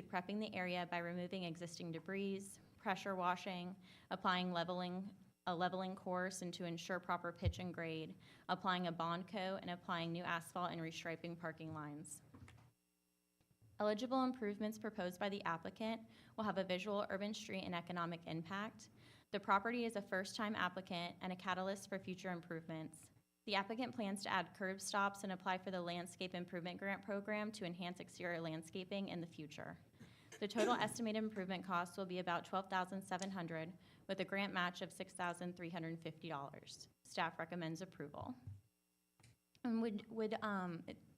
prepping the area by removing existing debris, pressure washing, applying a leveling course and to ensure proper pitch and grade, applying a bond coat, and applying new asphalt and restriping parking lines. Eligible improvements proposed by the applicant will have a visual, urban, street, and economic impact. The property is a first-time applicant and a catalyst for future improvements. The applicant plans to add curb stops and apply for the Landscape Improvement Grant Program to enhance exterior landscaping in the future. The total estimated improvement cost will be about $12,700 with a grant match of $6,350. Staff recommends approval. And would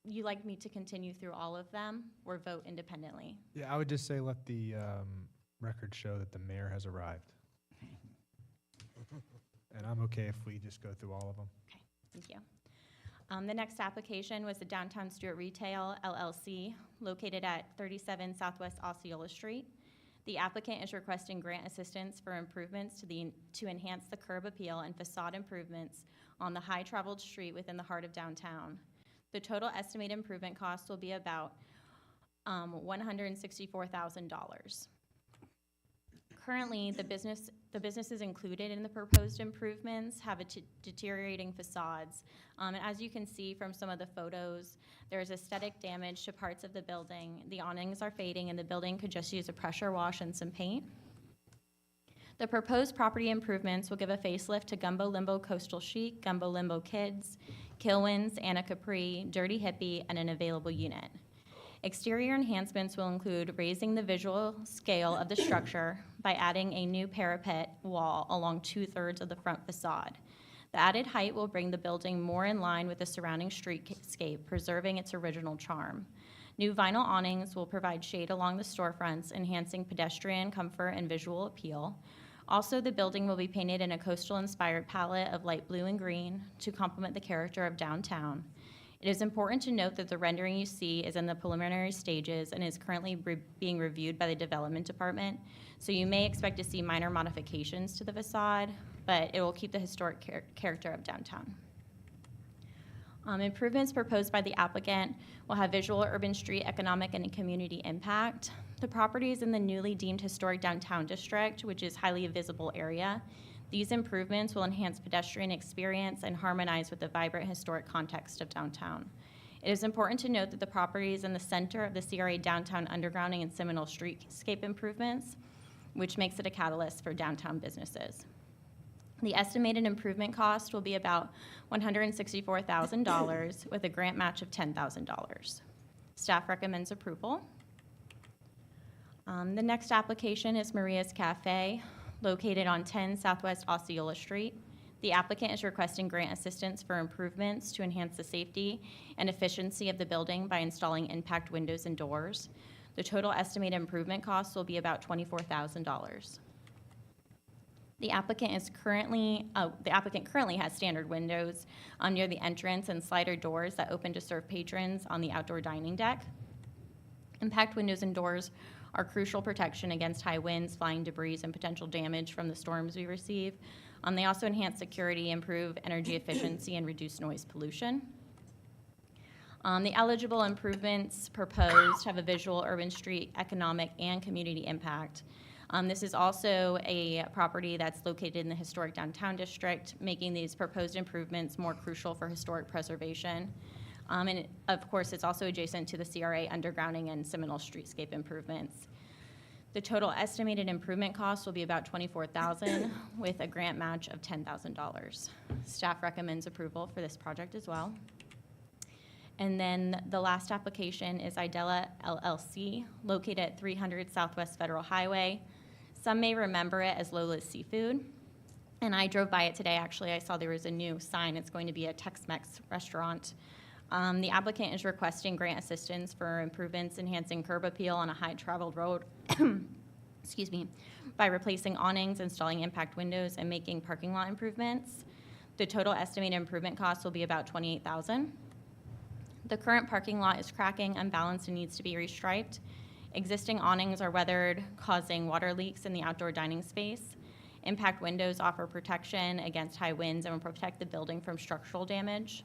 you like me to continue through all of them or vote independently? Yeah, I would just say let the record show that the mayor has arrived. And I'm okay if we just go through all of them. Okay, thank you. The next application was the Downtown Stewart Retail LLC, located at 37 Southwest Osceola Street. The applicant is requesting grant assistance for improvements to enhance the curb appeal and facade improvements on the high-traveled street within the heart of downtown. The total estimated improvement cost will be about $164,000. Currently, the businesses included in the proposed improvements have deteriorating facades. And as you can see from some of the photos, there's aesthetic damage to parts of the building. The awnings are fading, and the building could just use a pressure wash and some paint. The proposed property improvements will give a facelift to Gumbo Limbo Coastal Chic, Gumbo Limbo Kids, Kilwins, Anna Capri, Dirty Hippie, and an available unit. Exterior enhancements will include raising the visual scale of the structure by adding a new parapet wall along 2/3 of the front facade. The added height will bring the building more in line with the surrounding streetscape, preserving its original charm. New vinyl awnings will provide shade along the storefronts, enhancing pedestrian comfort and visual appeal. Also, the building will be painted in a coastal-inspired palette of light blue and green to complement the character of downtown. It is important to note that the rendering you see is in the preliminary stages and is currently being reviewed by the Development Department, so you may expect to see minor modifications to the facade, but it will keep the historic character of downtown. Improvements proposed by the applicant will have visual, urban, street, economic, and community impact. The property is in the newly deemed historic downtown district, which is highly visible area. These improvements will enhance pedestrian experience and harmonize with the vibrant historic context of downtown. It is important to note that the property is in the center of the CRA downtown undergrounding and Seminole streetscape improvements, which makes it a catalyst for downtown businesses. The estimated improvement cost will be about $164,000 with a grant match of $10,000. Staff recommends approval. The next application is Maria's Cafe, located on 10 Southwest Osceola Street. The applicant is requesting grant assistance for improvements to enhance the safety and efficiency of the building by installing impact windows and doors. The total estimated improvement cost will be about $24,000. The applicant currently has standard windows near the entrance and slider doors that open to serve patrons on the outdoor dining deck. Impact windows and doors are crucial protection against high winds, flying debris, and potential damage from the storms we receive. They also enhance security, improve energy efficiency, and reduce noise pollution. The eligible improvements proposed have a visual, urban, street, economic, and community impact. This is also a property that's located in the historic downtown district, making these proposed improvements more crucial for historic preservation. And of course, it's also adjacent to the CRA undergrounding and Seminole streetscape improvements. The total estimated improvement cost will be about $24,000 with a grant match of $10,000. Staff recommends approval for this project as well. And then the last application is Idella LLC, located at 300 Southwest Federal Highway. Some may remember it as Lola's Seafood. And I drove by it today, actually. I saw there was a new sign. It's going to be a Tex-Mex restaurant. The applicant is requesting grant assistance for improvements enhancing curb appeal on a high-traveled road, excuse me, by replacing awnings, installing impact windows, and making parking lot improvements. The total estimated improvement cost will be about $28,000. The current parking lot is cracking, unbalanced, and needs to be restriped. Existing awnings are weathered, causing water leaks in the outdoor dining space. Impact windows offer protection against high winds and will protect the building from structural damage.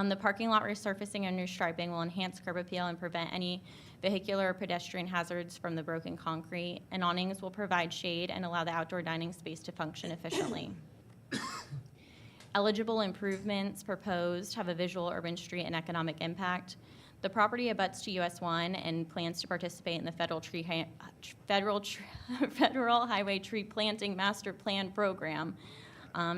The parking lot resurfacing and restriping will enhance curb appeal and prevent any vehicular or pedestrian hazards from the broken concrete. And awnings will provide shade and allow the outdoor dining space to function efficiently. Eligible improvements proposed have a visual, urban, street, and economic impact. The property abuts to US 1 and plans to participate in the Federal Highway Tree Planting Master Plan Program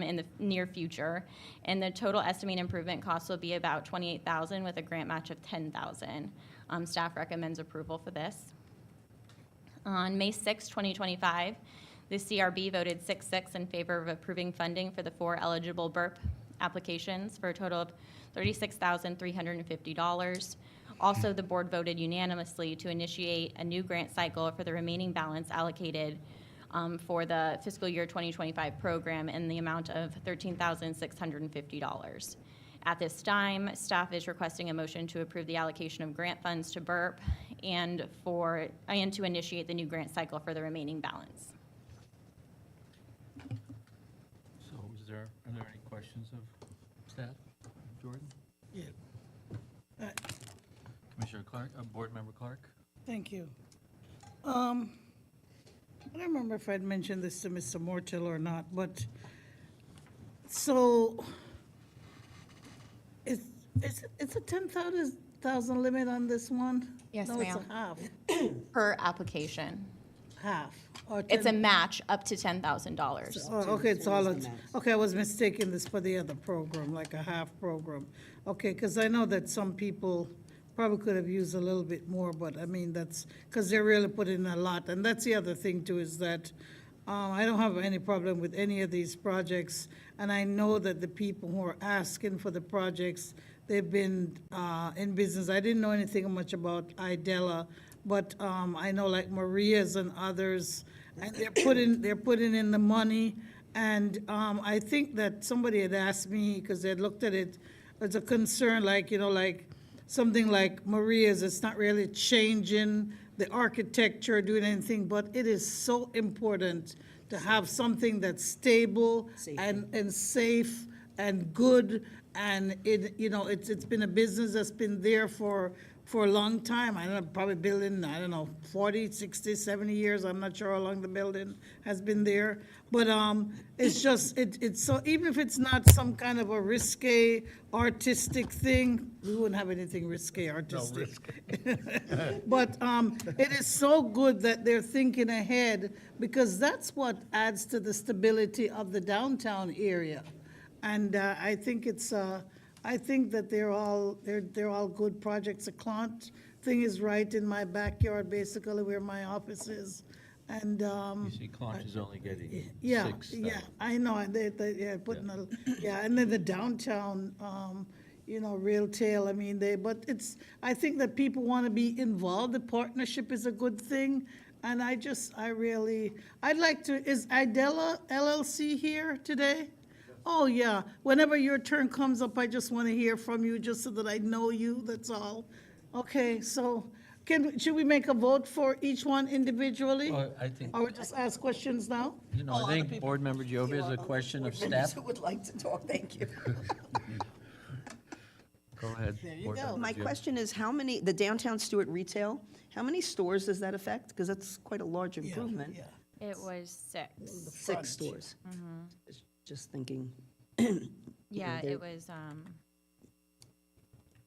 in the near future. And the total estimated improvement cost will be about $28,000 with a grant match of $10,000. Staff recommends approval for this. On May 6, 2025, the CRB voted 6-6 in favor of approving funding for the 4 eligible BURP applications for a total of $36,350. Also, the board voted unanimously to initiate a new grant cycle for the remaining balance allocated for the fiscal year 2025 program in the amount of $13,650. At this time, staff is requesting a motion to approve the allocation of grant funds to BURP and to initiate the new grant cycle for the remaining balance. So are there any questions of staff? Jordan? Yeah. Commissioner Clark, Board Member Clark? Thank you. I don't remember if I'd mentioned this to Mr. Mortill or not, but, so, it's a 10,000 limit on this one? Yes, No, it's ma'am. a half, Per application. half. Or It's a 10 match up to $10,000. Oh, okay, it's all, okay, I was mistaken this for the other program, like a half program. Okay, because I know that some people probably could have used a little bit more, but I mean, that's, because they really put in a lot. And that's the other thing too, is that I don't have any problem with any of these projects. And I know that the people who are asking for the projects, they've been in business. I didn't know anything much about Idella, but I know like Maria's and others, and they're putting in the money. And I think that somebody had asked me, because they had looked at it, it's a concern, like, you know, like something like Maria's, it's not really changing the architecture, doing anything, but it is so important to have something that's stable and safe and good. And it, you know, it's been a business that's been there for a long time. I don't know, probably building, I don't know, 40, 60, 70 years. I'm not sure how long the building has been there. But it's just, it's so, even if it's not some kind of a risque artistic thing, we wouldn't have anything risque artistic. But it is so good that they're thinking ahead, because that's what adds to the stability of the downtown area. And I think it's, I think that they're all good projects. The Clant thing is right in my backyard, basically where my office is. And You see Clark is only getting yeah, 6. yeah, I know, and they're putting a, yeah, and then the downtown, you know, Rail Trail, I mean, but it's, I think that people want to be involved. The partnership is a good thing. And I'd like to, is Idella LLC here today? Oh, yeah. Whenever your turn comes up, I just want to hear from you, just so that I know you, that's all. Okay, so should we make a vote for each one individually? Well, I think, Or we just ask questions now? you know, I think Board Member Jovi has a question of staff. Who would like to talk, thank you. Go ahead. There you Board go. Member My Jovi. question is, how many, the downtown Stewart retail, how many stores does that affect? Because that's quite a large improvement. Yeah. It was 6. 6 stores. Just thinking, Yeah, they're- it was,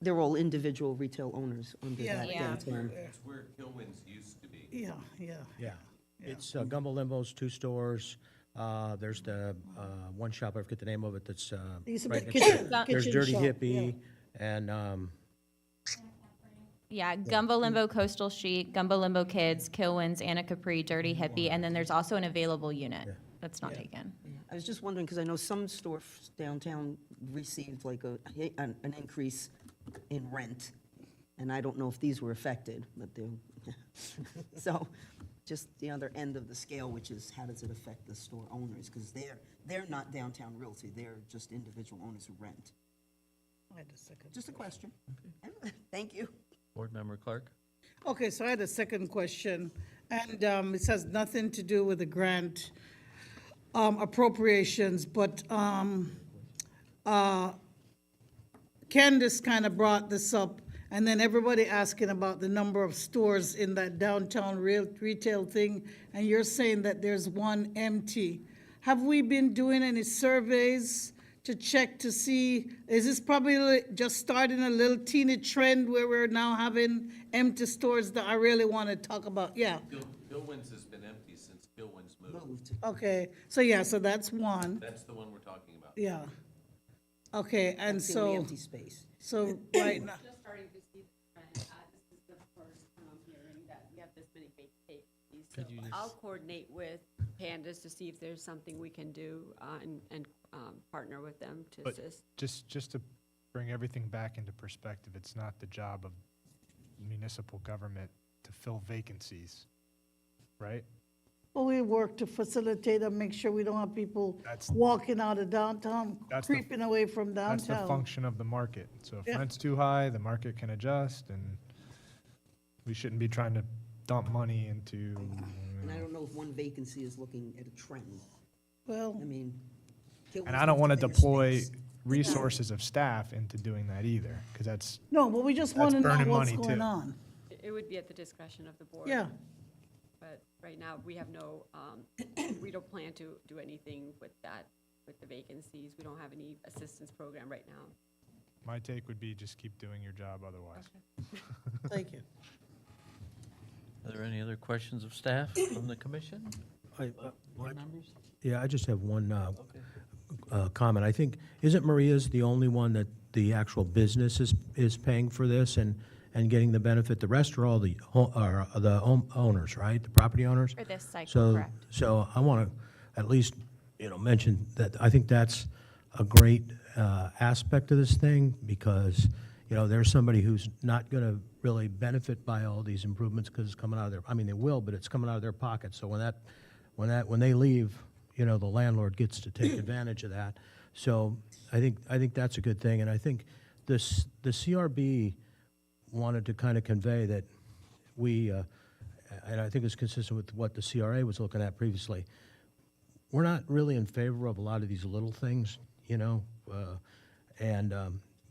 they're all individual retail owners under Yeah. that Yeah. downtown. That's where Kilwins used to be. Yeah, yeah. Yeah, it's Gumbo Limbo's 2 stores. There's the one shop, I forget the name of it, that's These are right the next to- kitchen There's Dirty shop, Hippie, and yeah, Gumbo Limbo Coastal Chic, Gumbo Limbo Kids, Kilwins, Anna Capri, Dirty Hippie, and then there's also an available unit that's not taken. I was just wondering, because I know some stores downtown received like an increase in rent, and I don't know if these were affected, but they're, so, just the other end of the scale, which is how does it affect the store owners? Because they're not downtown realty, they're just individual owners who rent. I had a second. Just a question. Thank you. Board Member Clark? Okay, so I had a second question, and it has nothing to do with the grant appropriations, but Candace kind of brought this up, and then everybody asking about the number of stores in that downtown retail thing, and you're saying that there's one empty. Have we been doing any surveys to check to see, is this probably just starting a little teeny trend where we're now having empty stores that I really want to talk about? Yeah, Gilwins has been empty since Gilwins moved. Moved. okay, so yeah, so that's one, That's the one we're talking about. yeah. Okay, and That's the only so, empty space. so right now, Just starting to see the trend. This is the first time I'm hearing that we have this many vacancies. So Could you just- I'll coordinate with Candace to see if there's something we can do and partner with them to But assist. just to bring everything back into perspective, it's not the job of municipal government to fill vacancies, right? well, we work to facilitate and make sure we don't have people That's- walking out of downtown, That's the- creeping away from That's the downtown. function of the market. So if Yeah. rent's too high, the market can adjust, and we shouldn't be trying to dump money into, And I don't know if one vacancy is looking at a trend. Well, I mean. and I don't want to deploy space. resources of staff into doing that either, because that's, no, but we just That's want to know burning what's money, going too. on. It would be at the discretion of the board. Yeah, But right now, we have no, we don't plan to do anything with that, with the vacancies. We don't have any assistance program right now. my take would be just keep doing your job otherwise. thank you. Are there any other questions of staff from the commission? Board members? Yeah, I just have one comment. I think, isn't Maria's the only one that the actual business is paying for this and getting the benefit? The rest are all the owners, right? The property owners? For this cycle, So, correct. so I want to at least, mention that I think that's a great aspect of this thing, because, there's somebody who's not going to really benefit by all these improvements because it's coming out of their, I mean, they will, but it's coming out of their pocket. So when they leave, the landlord gets to take advantage of that. So I think that's a good thing. And I think the CRB wanted to kind of convey that we, and I think it's consistent with what the CRA was looking at previously, we're not really in favor of a lot of these little things,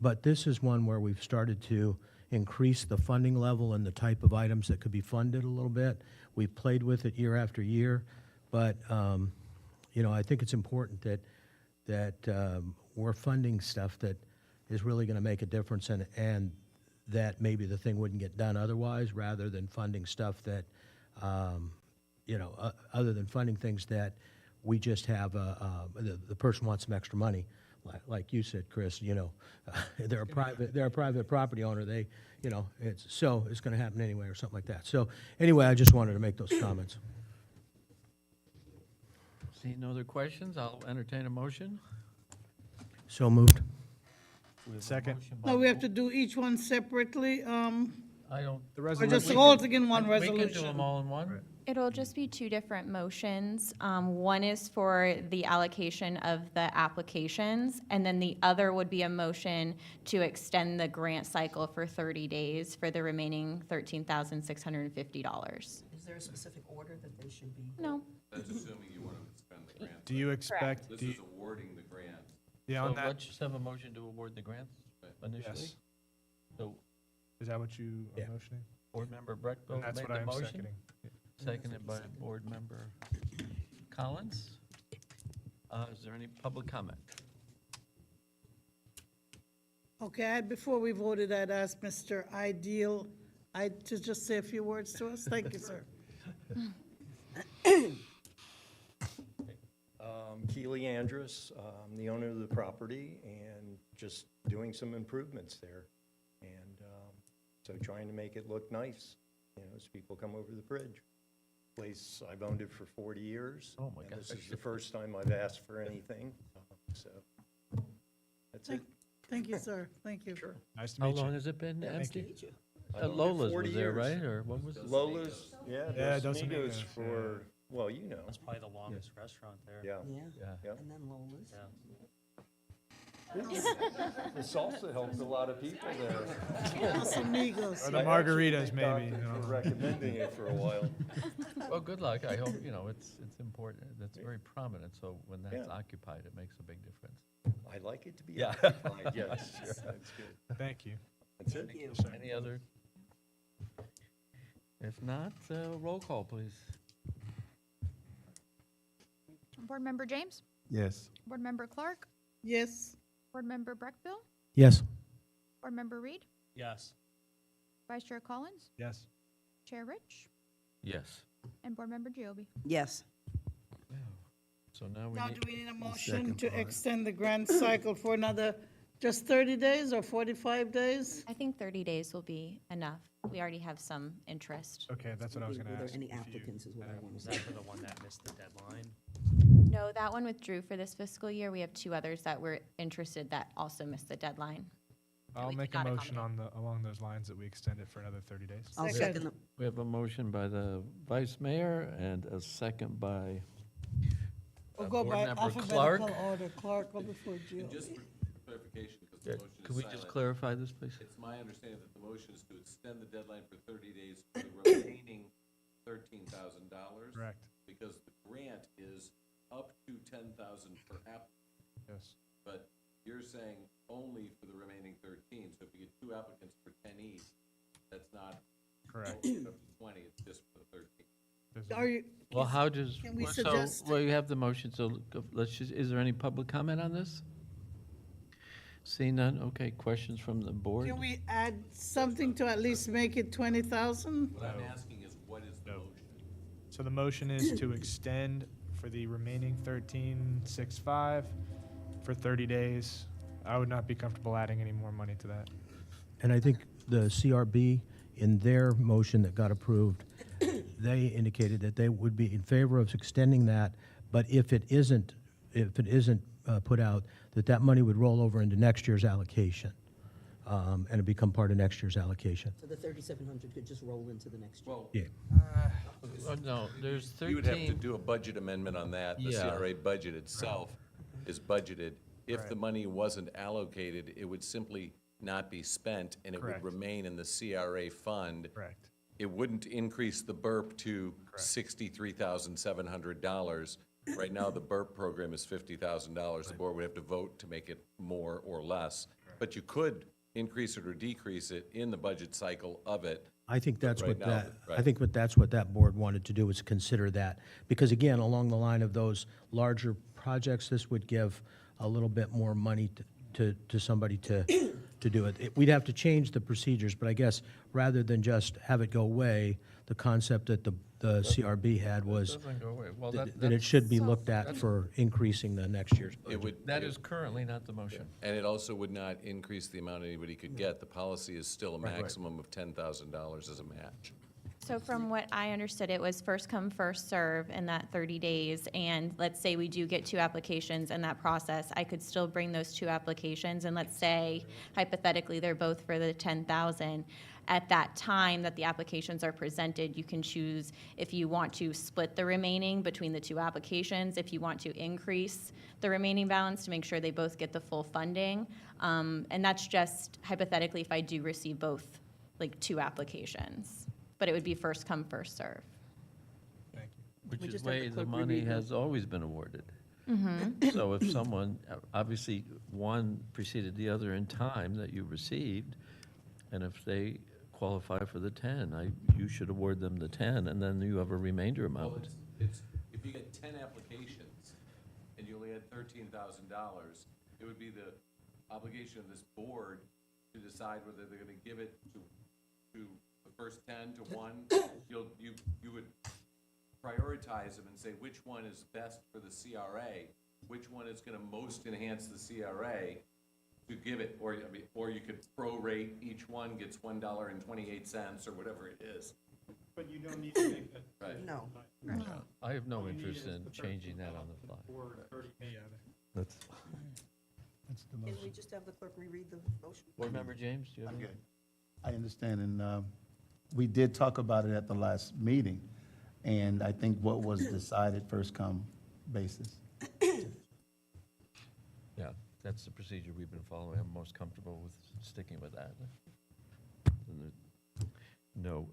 but this is one where we've started to increase the funding level and the type of items that could be funded a little bit. We've played with it year after year, but, I think it's important that we're funding stuff that is really going to make a difference, and that maybe the thing wouldn't get done otherwise, rather than funding stuff that, other than funding things that we just have, the person wants some extra money. Like you said, Chris, they're a private property owner, they, it's going to happen anyway, or something like that. So anyway, I just wanted to make those comments. Seeing no other questions, I'll entertain a motion. So moved. We have a Second. motion by No, we have Bo- to do each one separately, I don't. The or resolution. just all in one We can do resolution? them all in one? It'll just be two different motions. One is for the allocation of the applications, and then the other would be a motion to extend the grant cycle for 30 days for the remaining $13,650. Is there a specific order that they should be? No, That's assuming you want to spend the grant. Do you expect, This is awarding the grant. yeah, So on that, let's just have a motion to award the grants initially. yes. So, Is that what you Yeah. are motioning? Board Member Breckbill And that's made what I the am motion, seconding. seconded by Board Member Collins. Is there any public comment? Okay, before we voted, I'd ask Mr. Ideal, to just say a few words to us. Thank you, sir. Keely Andrus, I'm the owner of the property and just doing some improvements there. And so trying to make it look nice, as people come over the bridge. Place, I've owned it for 40 years. Oh, my and gosh. This is the first time I've asked for anything, so that's it. Thank you, sir. Thank you. Sure. Nice to How meet you. long has it been Thank empty? I've owned it Lola's 40 was there, years. right, or what was it? Lola's, yeah, Yeah, Dos Dos Amigos Amigos, for, well, That's probably the longest restaurant there. yeah. Yeah, Yeah. Yeah. and then Lola's. Yeah. The salsa helps a lot of people there. Los Amigos. Or the I actually margaritas, think maybe, doctors you know. were recommending it for a while. Well, good luck. I hope, you know, it's important. That's very prominent, so when that's Yeah. occupied, it makes a big difference. I like it to be Yeah. occupied, yes. That's good. Thank you. That's it. Thank you. Any other? If not, roll call, please. Board Member James? Yes. Board Member Clark? Yes, Board Member Breckville? Yes. Board Member Reed? Yes. Vice Chair Collins? Yes. Chair Rich? Yes. And Board Member Giobbe? Yes. So now we now need, do we need a motion second to part. extend the grant cycle for another, just 30 days or 45 days? I think 30 days will be enough. We already have some interest. Okay, that's what I was Were going to there ask. any if you- applicants is what I want to say. For the one that missed the deadline? No, that one withdrew for this fiscal year. We have two others that were interested that also missed the deadline. I'll we make could a not motion along those lines that we extend it for another 30 days. I'll Second. second the, we have a motion by the vice mayor and a second by We'll go Board by Member Clark. alphabetical order. Clark, go before Jill. And just for clarification, because the Yeah, motion could is we just silent, clarify this, please? it's my understanding that the motion is to extend the deadline for 30 days for the remaining $13,000. Correct. Because the grant is up to 10,000 per applicant, Yes. but you're saying only for the remaining 13. So if you get two applicants for 10 each, that's not Correct. up to 20, it's just for the 13. There's a- Are you, Well, how does, Can we so, suggest- well, you have the motion, so let's just, is there any public comment on this? Seeing none, okay, questions from the board? can we add something to at least make it 20,000? What I'm asking is, what is the No. motion? So the motion is to extend for the remaining 13,650 for 30 days. I would not be comfortable adding any more money to that. And I think the CRB, in their motion that got approved, they indicated that they would be in favor of extending that, but if it isn't put out, that money would roll over into next year's allocation, and it become part of next year's allocation. so the 3,700 could just roll into the next year. Well, Yeah. Oh, no, there's you would have to 13, do a budget amendment on that. The Yeah. CRA budget itself is budgeted. If the Right. money wasn't allocated, it would simply not be spent, and it would Correct. remain in the CRA fund. Correct. It wouldn't increase the BURP to Correct. $63,700. Right now, the BURP program is $50,000. The board would have to vote to make it more or less. But you could increase it or decrease it in the budget cycle of it. I think that's Right what now, that, I right. think that's what that board wanted to do, was consider that. Because again, along the line of those larger projects, this would give a little bit more money to somebody to do it. We'd have to change the procedures, but I guess rather than just have it go away, the concept that the CRB had was doesn't go away. Well, that it should be looked at for increasing the next year's It budget. would. that is currently not the motion. And it also would not increase the amount anybody could get. The policy is still a right. maximum of $10,000 as a match. So from what I understood, it was first come, first serve in that 30 days. And let's say we do get two applications in that process, I could still bring those two applications. And let's say hypothetically, they're both for the 10,000. At that time that the applications are presented, you can choose if you want to split the remaining between the two applications, if you want to increase the remaining balance to make sure they both get the full funding. And that's just hypothetically if I do receive both, like two applications. But it would be first come, first serve. Thank you. Which We is just the have way the the clerk money reread the- has always been awarded. So if someone, obviously, one preceded the other in time that you received, and if they qualify for the 10, you should award them the 10, and then you have a remainder Well, amount. if you get 10 applications and you only had $13,000, it would be the obligation of this board to decide whether they're gonna give it to the first 10 to one. You would prioritize them and say which one is best for the CRA, which one is gonna most enhance the CRA to give it, or you could prorate, each one gets $1.28 or whatever it is. But you don't need to make that. Right. No. I have no interest in changing that on the fly. That's, Can we just have the clerk reread the motion? Board Member James, do you have any? Okay. I understand, and we did talk about it at the last meeting, and I think what was decided first come basis. Yeah, That's the procedure we've been following. I'm most comfortable with sticking with that. And no,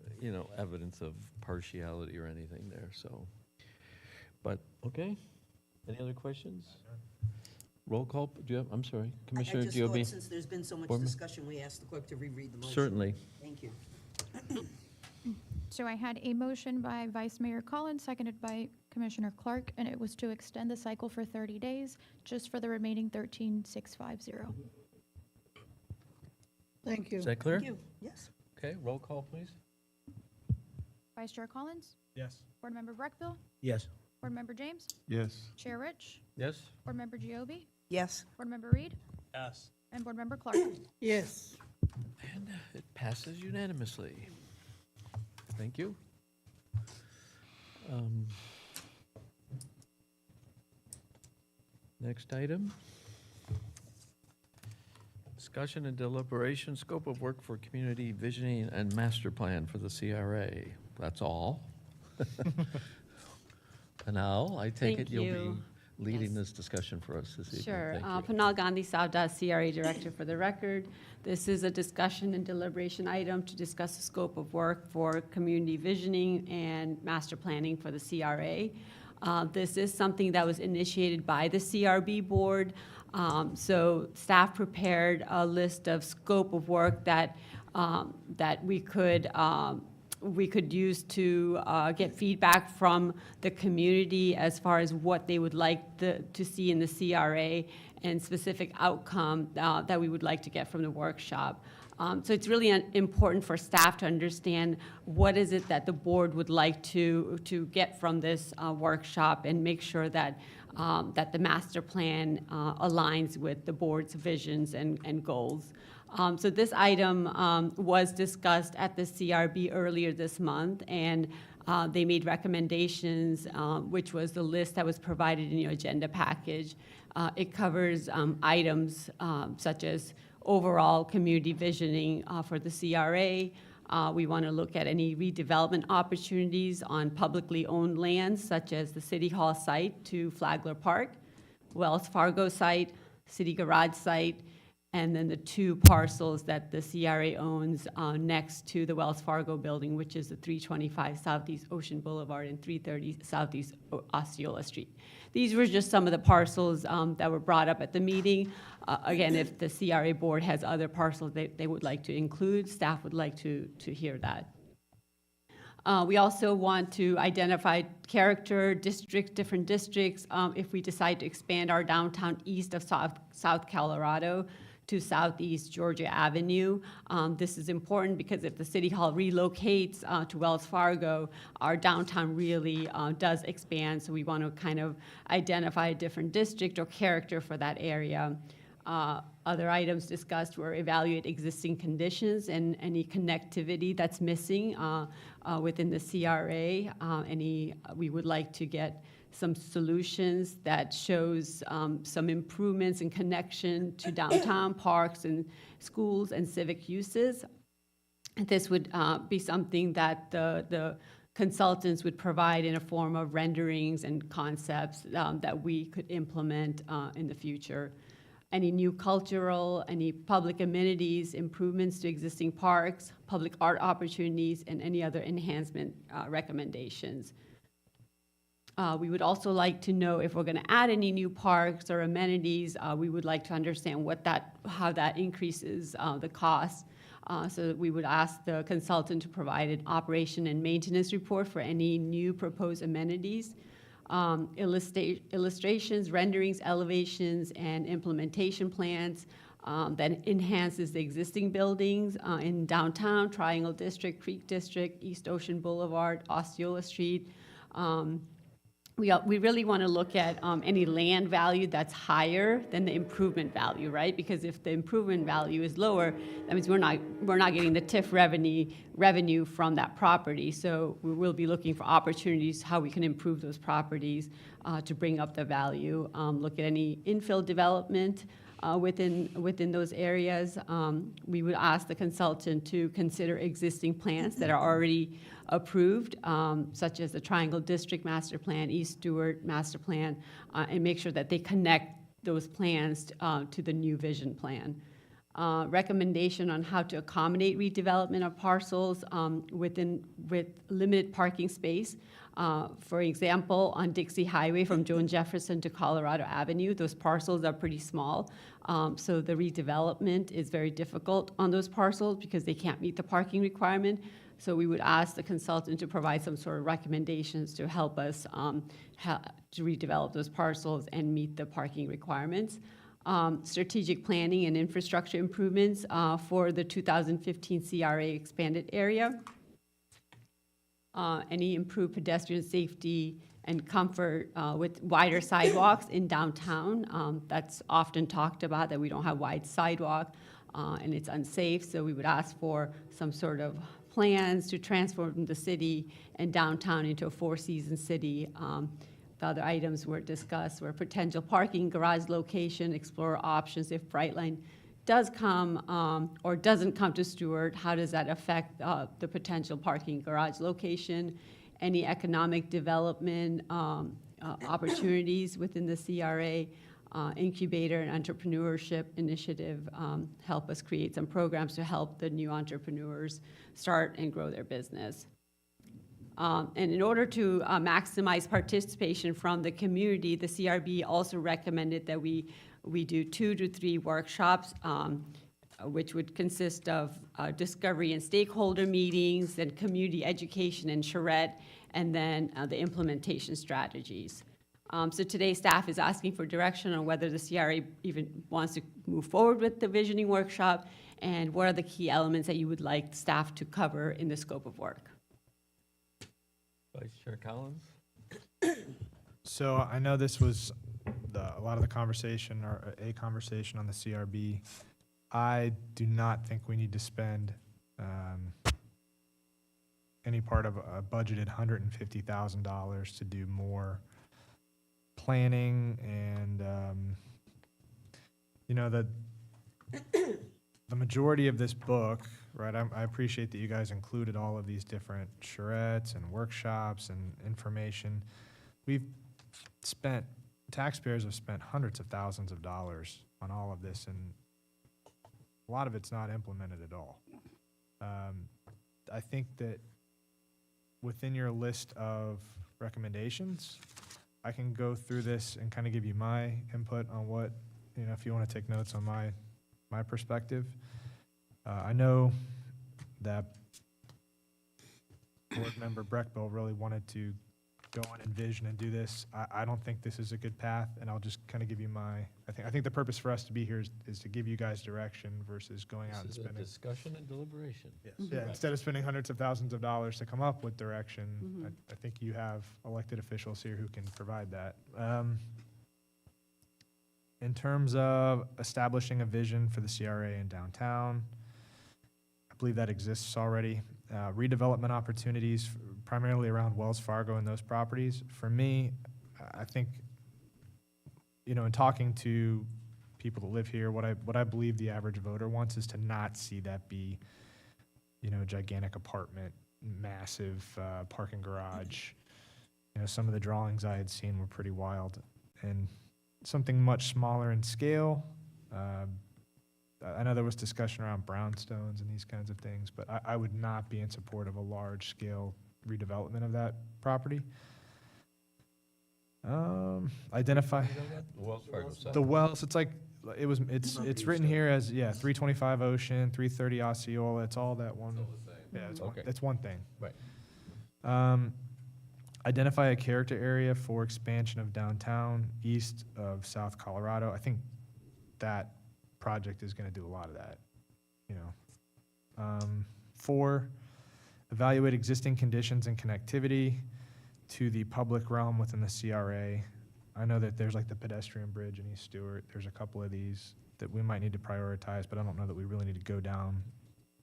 evidence of partiality or anything there, so. But, okay. Any other questions? Roll call, do you have, I'm sorry, Commissioner I just Giobi? thought, since there's been so much Board member? discussion, we asked the clerk to reread the motion. Certainly. Thank you. So I had a motion by Vice Mayor Collins, seconded by Commissioner Clark, and it was to extend the cycle for 30 days, just for the remaining 13,650. Thank you. Is that clear? Thank you. Yes. Okay, roll call, please. Vice Chair Collins, Yes. Board Member Breckbill, Yes. Board Member James, Yes. Chair Rich, Yes? Board Member Giobi, Yes. Board Member Reed, Yes. and Board Member Clark. Yes. And it passes unanimously. Thank you. Next item. Discussion and deliberation, scope of work for community visioning and master plan for the CRA. That's all. Panal, I take Thank it you'll you. be leading Yes. this discussion for us this evening. Sure. Thank you. Panal Gandhi Savdas, CRA Director for the record. This is a discussion and deliberation item to discuss the scope of work for community visioning and master planning for the CRA. This is something that was initiated by the CRB board. So staff prepared a list of scope of work that we could use to get feedback from the community as far as what they would like to see in the CRA and specific outcome that we would like to get from the workshop. So it's really important for staff to understand what is it that the board would like to get from this workshop and make sure that the master plan aligns with the board's visions and goals. So this item was discussed at the CRB earlier this month, and they made recommendations, which was the list that was provided in your agenda package. It covers items such as overall community visioning for the CRA. We want to look at any redevelopment opportunities on publicly owned lands, such as the City Hall site to Flagler Park, Wells Fargo site, City Garage site, and then the two parcels that the CRA owns next to the Wells Fargo building, which is the 325 Southeast Ocean Boulevard and 330 Southeast Osceola Street. These were just some of the parcels that were brought up at the meeting. Again, if the CRA board has other parcels they would like to include, staff would like to hear that. We also want to identify character different districts, if we decide to expand our downtown east of South Colorado to Southeast Georgia Avenue. This is important because if the City Hall relocates to Wells Fargo, our downtown really does expand, so we want to kind of identify a different district or character for that area. Other items discussed were evaluate existing conditions and any connectivity that's missing within the CRA. We would like to get some solutions that shows some improvements in connection to downtown parks and schools and civic uses. This would be something that the consultants would provide in a form of renderings and concepts that we could implement in the future. Any new cultural, any public amenities, improvements to existing parks, public art opportunities, and any other enhancement recommendations. We would also like to know if we're going to add any new parks or amenities. We would like to understand how that increases the cost. So we would ask the consultant to provide an operation and maintenance report for any new proposed amenities. Illustrations, renderings, elevations, and implementation plans that enhances the existing buildings in downtown, Triangle District, Creek District, East Ocean Boulevard, Osceola Street. We really want to look at any land value that's higher than the improvement value, right? Because if the improvement value is lower, that means we're not getting the TIF revenue from that property. So we will be looking for opportunities how we can improve those properties to bring up the value. Look at any infill development within those areas. We would ask the consultant to consider existing plans that are already approved, such as the Triangle District Master Plan, East Stewart Master Plan, and make sure that they connect those plans to the new vision plan. Recommendation on how to accommodate redevelopment of parcels with limited parking space. For example, on Dixie Highway from Joan Jefferson to Colorado Avenue, those parcels are pretty small. So the redevelopment is very difficult on those parcels because they can't meet the parking requirement. So we would ask the consultant to provide some sort of recommendations to help us to redevelop those parcels and meet the parking requirements. Strategic planning and infrastructure improvements for the 2015 CRA expanded area. Any improved pedestrian safety and comfort with wider sidewalks in downtown. That's often talked about, that we don't have wide sidewalk and it's unsafe. So we would ask for some sort of plans to transform the city and downtown into a four-season city. The other items were discussed were potential parking, garage location, explore options if Brightline does come or doesn't come to Stewart. How does that affect the potential parking garage location? Any economic development opportunities within the CRA, incubator and entrepreneurship initiative help us create some programs to help the new entrepreneurs start and grow their business. And in order to maximize participation from the community, the CRB also recommended that we do 2 to 3 workshops, which would consist of discovery and stakeholder meetings, and community education and charrette, and then the implementation strategies. So today, staff is asking for direction on whether the CRA even wants to move forward with the visioning workshop, and what are the key elements that you would like staff to cover in the scope of work. Vice Chair Collins? So I know this was a lot of the conversation, or a conversation on the CRB. I do not think we need to spend any part of a budgeted $150,000 to do more planning and, the majority of this book, right, I appreciate that you guys included all of these different charrettes and workshops and information. Taxpayers have spent hundreds of thousands of dollars on all of this, and a lot of it's not implemented at all. I think that within your list of recommendations, I can go through this and kind of give you my input on what, if you want to take notes on my perspective. I know that board member Breckbill really wanted to go on Envision and do this. I don't think this is a good path, and I'll just kind of give you I think the purpose for us to be here is to give you guys direction versus going out and This is a spending. discussion and deliberation. Yes. Yeah, instead of spending hundreds of thousands of dollars to come up with direction, I think you have elected officials here who can provide that. In terms of establishing a vision for the CRA in downtown, I believe that exists already. Redevelopment opportunities, primarily around Wells Fargo and those properties. For me, I think, in talking to people that live here, what I believe the average voter wants is to not see that be, a gigantic apartment, massive parking garage. Some of the drawings I had seen were pretty wild, and something much smaller in scale. I know there was discussion around brownstones and these kinds of things, but I would not be in support of a large-scale redevelopment of that property. Identify Wells Fargo side. the wells. It's written here as 325 Ocean, 330 Osceola. It's all that one. Yeah, Okay. it's one thing. Right. Identify a character area for expansion of downtown east of South Colorado. I think that project is going to do a lot of that. 4, evaluate existing conditions and connectivity to the public realm within the CRA. I know that there's like the pedestrian bridge in East Stewart. There's a couple of these that we might need to prioritize, but I don't know that we really need to go down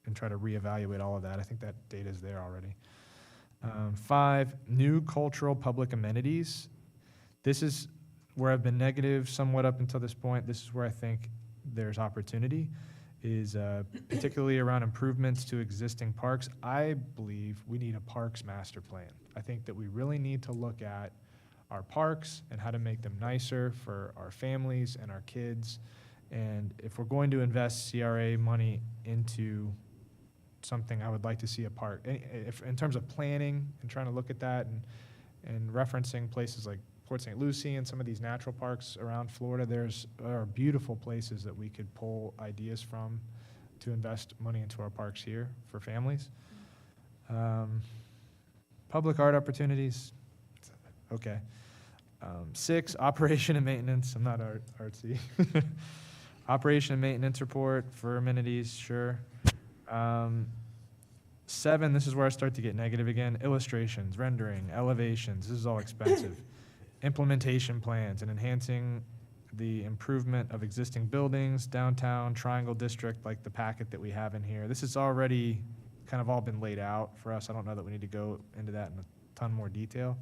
and try to reevaluate all of that. I think that data is there already. 5, new cultural public amenities. This is where I've been negative somewhat up until this point. This is where I think there's opportunity, is particularly around improvements to existing parks. I believe we need a parks master plan. I think that we really need to look at our parks and how to make them nicer for our families and our kids. And if we're going to invest CRA money into something, I would like to see a park. If, in terms of planning and trying to look at that and referencing places like Port St. Lucie and some of these natural parks around Florida, there are beautiful places that we could pull ideas from to invest money into our parks here for families. Public art opportunities, okay. 6, operation and maintenance. I'm not artsy. Operation and maintenance report for amenities, sure. 7, this is where I start to get negative again. Illustrations, rendering, elevations, this is all expensive. Implementation plans and enhancing the improvement of existing buildings, downtown, Triangle District, like the packet that we have in here. This has already kind of all been laid out for us. I don't know that we need to go into that in a ton more detail.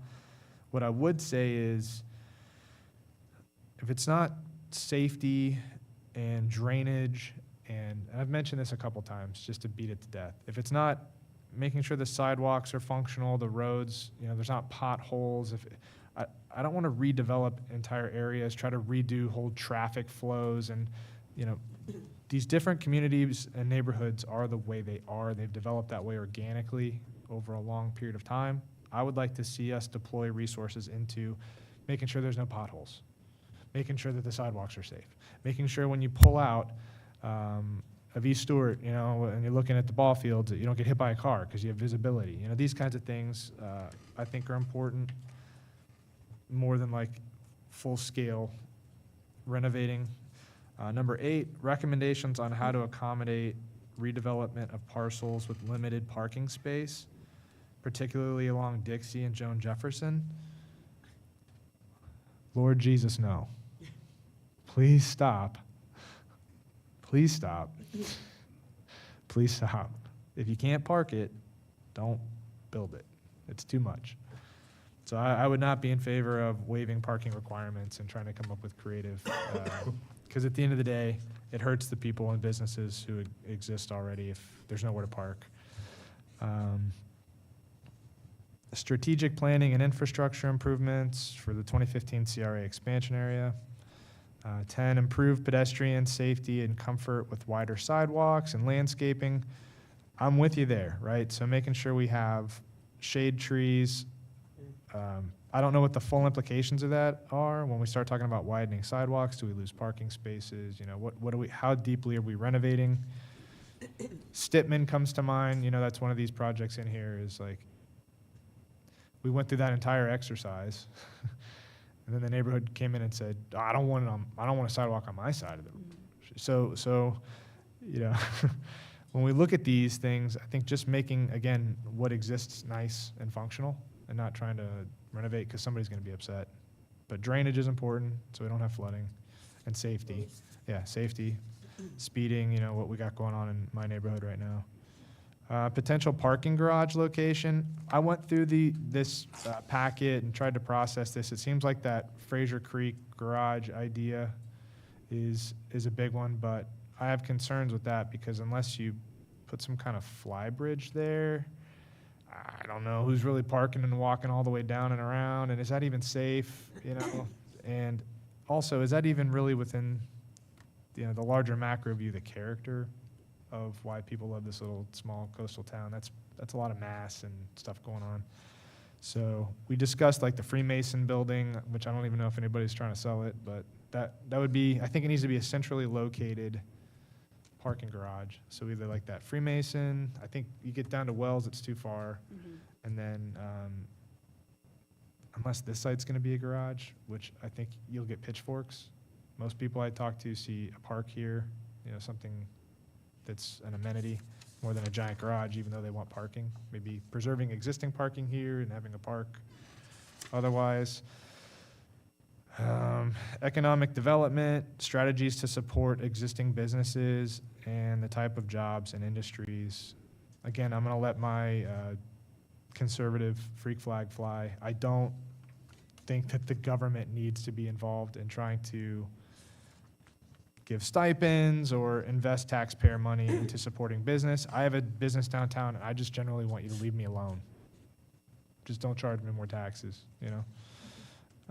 What I would say is, if it's not safety and drainage, and I've mentioned this a couple times just to beat it to death, if it's not making sure the sidewalks are functional, the roads, there's not potholes, I don't want to redevelop entire areas, try to redo whole traffic flows, and these different communities and neighborhoods are the way they are. They've developed that way organically over a long period of time. I would like to see us deploy resources into making sure there's no potholes, making sure that the sidewalks are safe, making sure when you pull out of East Stewart, and you're looking at the ball fields, that you don't get hit by a car because you have visibility. These kinds of things I think are important more than like full-scale renovating. Number 8, recommendations on how to accommodate redevelopment of parcels with limited parking space, particularly along Dixie and Joan Jefferson. Lord Jesus, no. Please stop. Please stop. Please stop. If you can't park it, don't build it. It's too much. So I would not be in favor of waiving parking requirements and trying to come up with creative, because at the end of the day, it hurts the people and businesses who exist already if there's nowhere to park. Strategic planning and infrastructure improvements for the 2015 CRA expansion area. 10, improve pedestrian safety and comfort with wider sidewalks and landscaping. I'm with you there, right? So making sure we have shade trees. I don't know what the full implications of that are when we start talking about widening sidewalks. Do we lose parking spaces? How deeply are we renovating? Stitman comes to mind. That's one of these projects in here is like, we went through that entire exercise. And then the neighborhood came in and said, I don't want a sidewalk on my side of the road. So when we look at these things, I think just making, again, what exists nice and functional and not trying to renovate because somebody's going to be upset. But drainage is important so we don't have flooding, and safety. Yeah, safety, speeding, what we got going on in my neighborhood right now. Potential parking garage location. I went through this packet and tried to process this. It seems like that Fraser Creek garage idea is a big one, but I have concerns with that because unless you put some kind of fly bridge there, I don't know who's really parking and walking all the way down and around, and is that even safe, And also, is that even really within, the larger macro view, the character of why people love this little small coastal town? That's a lot of mass and stuff going on. So we discussed like the Freemason building, which I don't even know if anybody's trying to sell it, but that would be, I think it needs to be a centrally located parking garage. So either like that Freemason, I think you get down to Wells, it's too far. And then unless this site's gonna be a garage, which I think you'll get pitchforks. Most people I talk to see a park here, something that's an amenity more than a giant garage, even though they want parking. Maybe preserving existing parking here and having a park otherwise. Economic development, strategies to support existing businesses and the type of jobs and industries. Again, I'm going to let my conservative freak flag fly. I don't think that the government needs to be involved in trying to give stipends or invest taxpayer money into supporting business. I have a business downtown, and I just generally want you to leave me alone. Just don't charge me more taxes,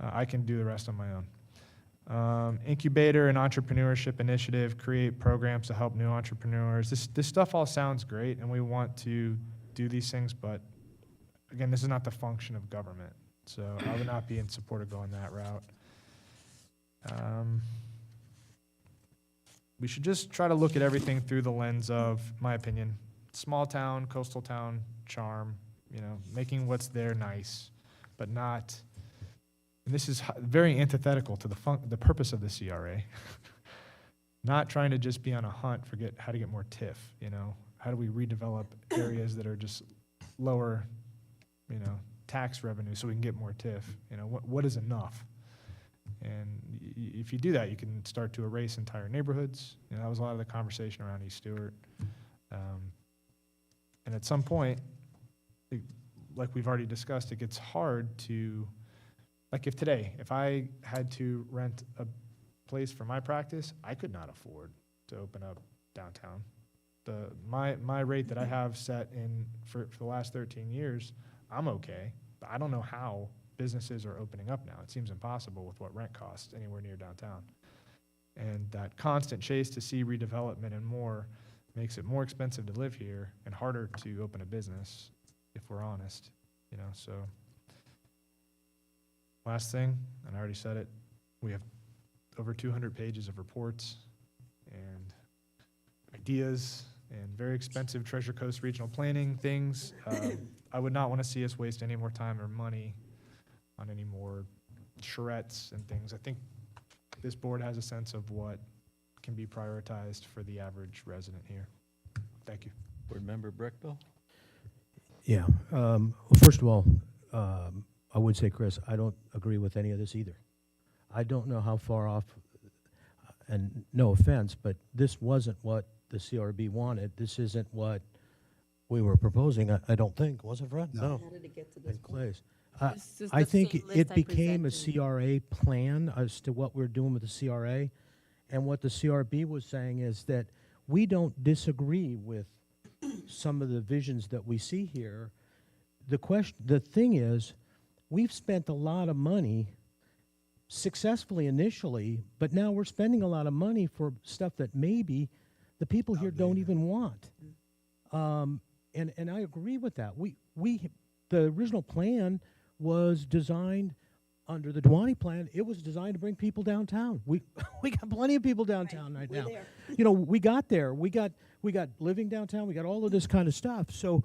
I can do the rest on my own. Incubator and entrepreneurship initiative, create programs to help new entrepreneurs. This stuff all sounds great, and we want to do these things, but again, this is not the function of government, so I would not be in support of going that route. We should just try to look at everything through the lens of, my opinion, small town, coastal town charm, making what's there nice, but not, and this is very antithetical to the purpose of the CRA. Not trying to just be on a hunt for how to get more TIF, how do we redevelop areas that are just lower, tax revenue so we can get more TIF, what is enough? And if you do that, you can start to erase entire neighborhoods. That was a lot of the conversation around East Stewart. And at some point, like we've already discussed, it gets hard to, like if I had to rent a place for my practice, I could not afford to open up downtown. My rate that I have set in for the last 13 years, I'm okay, but I don't know how businesses are opening up now. It seems impossible with what rent costs anywhere near downtown. And that constant chase to see redevelopment and more makes it more expensive to live here and harder to open a business, if we're honest, so. Last thing, and I already said it, we have over 200 pages of reports and ideas and very expensive Treasure Coast regional planning things. I would not want to see us waste any more time or money on any more charrettes and things. I think this board has a sense of what can be prioritized for the average resident here. Thank you. Board Member Brickbill? Yeah. Well, first of all, I would say, Chris, I don't agree with any of this either. I don't know how far off, and no offense, but this wasn't what the CRB wanted. This isn't what we were proposing, I don't think. Was it, Fred? No. How did it get to this And point? Clays. This is I the think same it list I became a presented. CRA plan as to what we're doing with the CRA. And what the CRB was saying is that we don't disagree with some of the visions that we see here. The thing is, we've spent a lot of money successfully initially, but now we're spending a lot of money for stuff that maybe the people here don't even want. And I agree with that. The original plan was designed under the Dwani plan. It was designed to bring people downtown. We got plenty of people downtown right now. We got there. We got living downtown. We got all of this kind of stuff. So,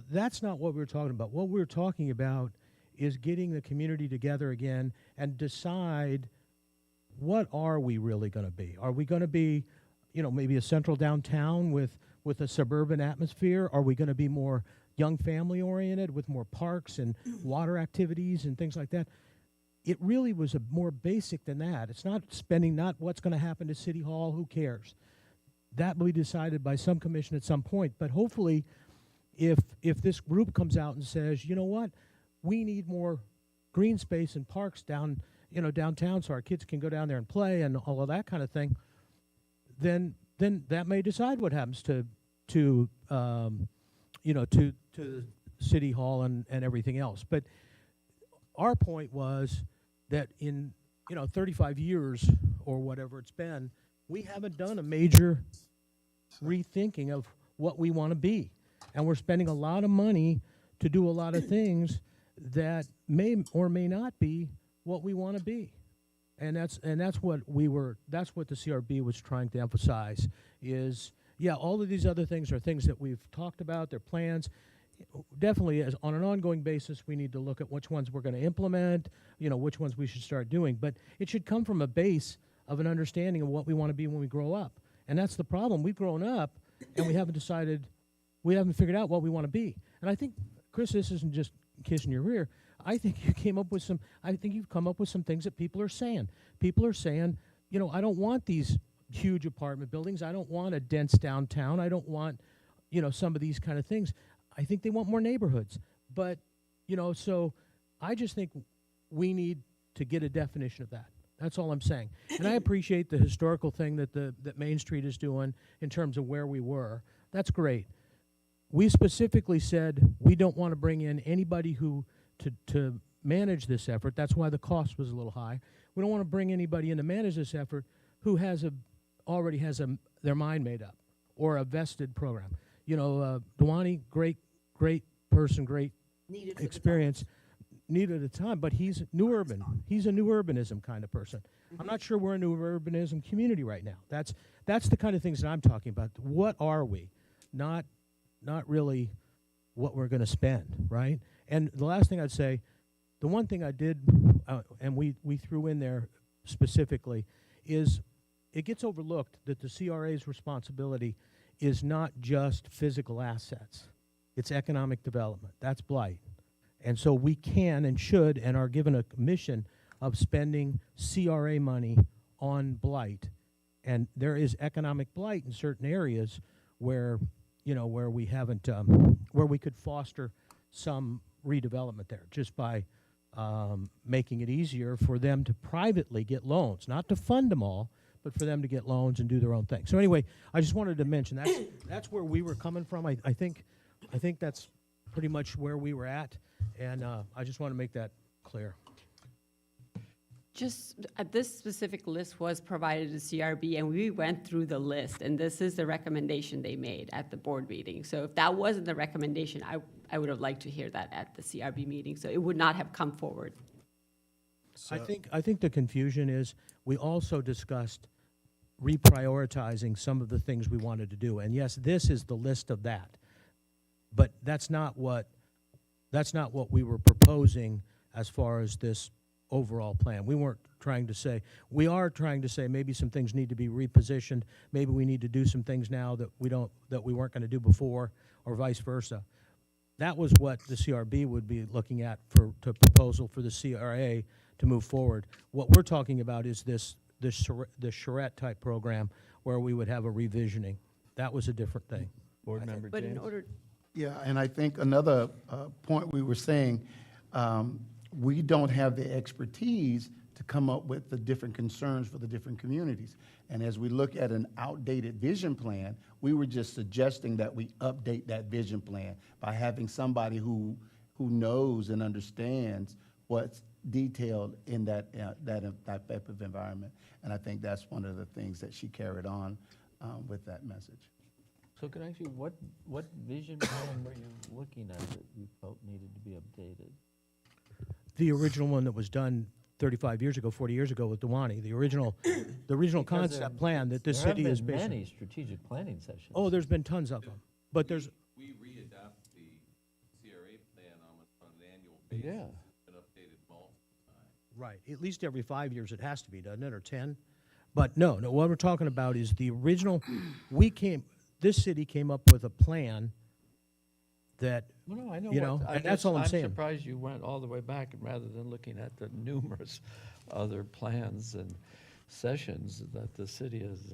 that's not what we're talking about. What we're talking about is getting the community together again and decide, what are we really going to be? Are we going to be, maybe a central downtown with a suburban atmosphere? Are we going to be more young family oriented with more parks and water activities and things like that? It really was more basic than that. It's not what's going to happen to City Hall, who cares? That will be decided by some commission at some point. But hopefully, if this group comes out and says, you know what, we need more green space and parks downtown so our kids can go down there and play and all of that kind of thing, then that may decide what happens to City Hall and everything else. But our point was that in 35 years or whatever it's been, we haven't done a major rethinking of what we want to be. And we're spending a lot of money to do a lot of things that may or may not be what we want to be. And that's what the CRB was trying to emphasize is, yeah, all of these other things are things that we've talked about, they're plans. Definitely, on an ongoing basis, we need to look at which ones we're going to implement, which ones we should start doing. But it should come from a base of an understanding of what we want to be when we grow up. And that's the problem. We've grown up, and we haven't figured out what we want to be. And I think, Chris, this isn't just kissing your rear. I think you've come up with some things that people are saying. People are saying, I don't want these huge apartment buildings. I don't want a dense downtown. I don't want, some of these kind of things. I think they want more neighborhoods. But, so I just think we need to get a definition of that. That's all I'm saying. And I appreciate the historical thing that Main Street is doing in terms of where we were. That's great. We specifically said we don't want to bring in anybody who to manage this effort. That's why the cost was a little high. We don't want to bring anybody in to manage this effort who already has their mind made up or a vested program. You know, Dwani, great person, great Needed for the experience, needed a time, but he's new urban. He's a new urbanism kind of person. I'm not sure we're a new urbanism community right now. That's the kind of things that I'm talking about. What are we? Not really what we're going to spend, right? And the last thing I'd say, the one thing I did, and we threw in there specifically, is it gets overlooked that the CRA's responsibility is not just physical assets. It's economic development. That's blight. And so we can and should and are given a mission of spending CRA money on blight. And there is economic blight in certain areas where, you know, where we haven't, where we could foster some redevelopment there just by making it easier for them to privately get loans, not to fund them all, but for them to get loans and do their own thing. So anyway, I just wanted to mention that's where we were coming from. I think that's pretty much where we were at, and I just want to make that clear. Just, this specific list was provided to CRB, and we went through the list, and this is the recommendation they made at the board meeting. So if that wasn't the recommendation, I would have liked to hear that at the CRB meeting, so it would not have come forward. I think the confusion is we also discussed reprioritizing some of the things we wanted to do. And yes, this is the list of that. But that's not what we were proposing as far as this overall plan. We weren't trying to say, we are trying to say maybe some things need to be repositioned, maybe we need to do some things now that we weren't going to do before, or vice versa. That was what the CRB would be looking at to proposal for the CRA to move forward. What we're talking about is the charrette type program where we would have a revisioning. That was a different thing. Board Member But in James? order, Yeah, and I think another point we were saying, we don't have the expertise to come up with the different concerns for the different communities. And as we look at an outdated vision plan, we were just suggesting that we update that vision plan by having somebody who knows and understands what's detailed in that type of environment. And I think that's one of the things that she carried on with that message. So could I ask you, what vision plan were you looking at that you felt needed to be updated? The original one that was done 35 years ago, 40 years ago with Dewani, the original concept plan that this city is There based have on. been many strategic planning sessions. Oh, there's been tons of them, but there's, We re-adopt the CRA plan almost on an annual basis. Yeah. It's been updated multiple times. right, at least every 5 years it has to be, doesn't it, or 10? But no, what we're talking about is the original, this city came up with a plan that, No, I know. You know, and that's all I'm saying. I'm surprised you went all the way back, and rather than looking at the numerous other plans and sessions that the city has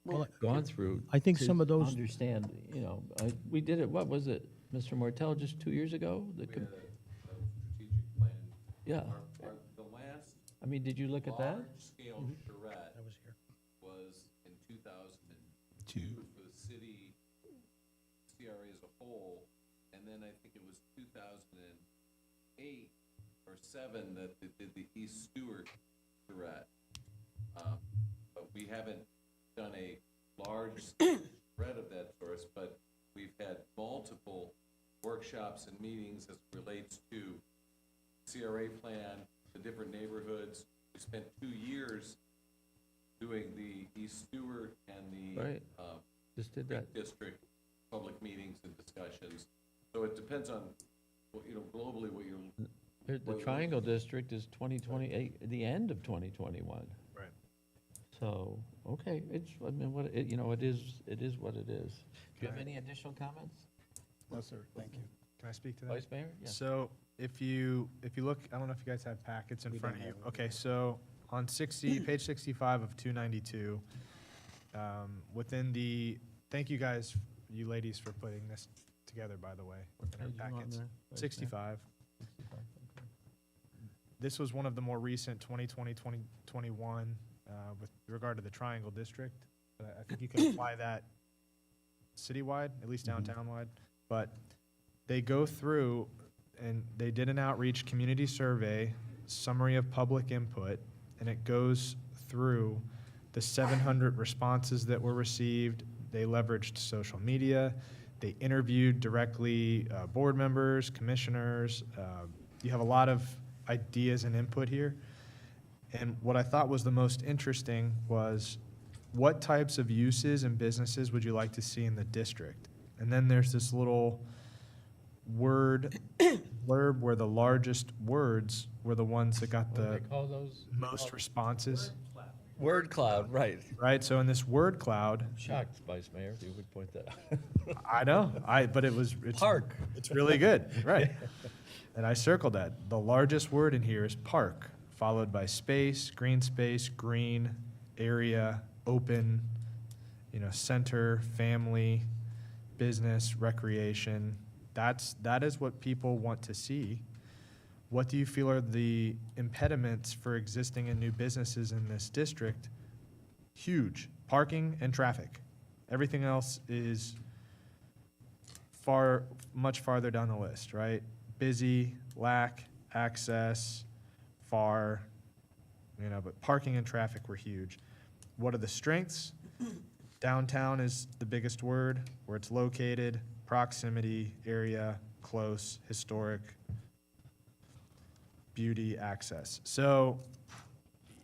well, gone through. I think to some of those- Understand, you know, we did it, what was it, Mr. Mortel, just 2 years ago? We had a strategic plan. Yeah. The last I mean, did you look at that? large-scale charrette I was here. was in 2002 for the city, CRA as a whole, and then I think it was 2008 or 7 that they did the East Stewart charrette. But we haven't done a large spread of that source, but we've had multiple workshops and meetings as it relates to CRA plan, the different neighborhoods. We spent 2 years doing the East Stewart and the Right. Just did that. district public meetings and discussions. So it depends on, you know, globally what you're. The Triangle District is 2028, the end of 2021. Right. So, okay, I mean, you know, it is what it is. Do you have any additional comments? No, sir, thank you. Can I speak to that? Vice Mayor? Yes. So if you look, I don't know if you guys have packets in front of you. Okay, so on page 65 of 292, thank you guys, you ladies, for putting this together, by the way, within our Page you on packets. there, Vice Mayor? 65. 65, okay. This was one of the more recent 2020, 2021, with regard to the Triangle District. I think you can apply that citywide, at least downtown-wide. But they go through and they did an outreach community survey, summary of public input, and it goes through the 700 responses that were received. They leveraged social media. They interviewed directly board members, commissioners. You have a lot of ideas and input here. And what I thought was the most interesting was, what types of uses and businesses would you like to see in the district? And then there's this little word blurb where the largest words were the ones that got the call those? most responses, Word cloud, right. right? So in this word cloud, Shocked, Vice Mayor, you would point that out. I know, but it's Park. It's really good, right? And I circled that. The largest word in here is park, followed by space, green, area, open, center, family, business, recreation. That is what people want to see. What do you feel are the impediments for existing and new businesses in this district? Huge. Parking and traffic. Everything else is much farther down the list, right? Busy, lack, access, far, but parking and traffic were huge. What are the strengths? Downtown is the biggest word, where it's located, proximity, area, close, historic, beauty, access. So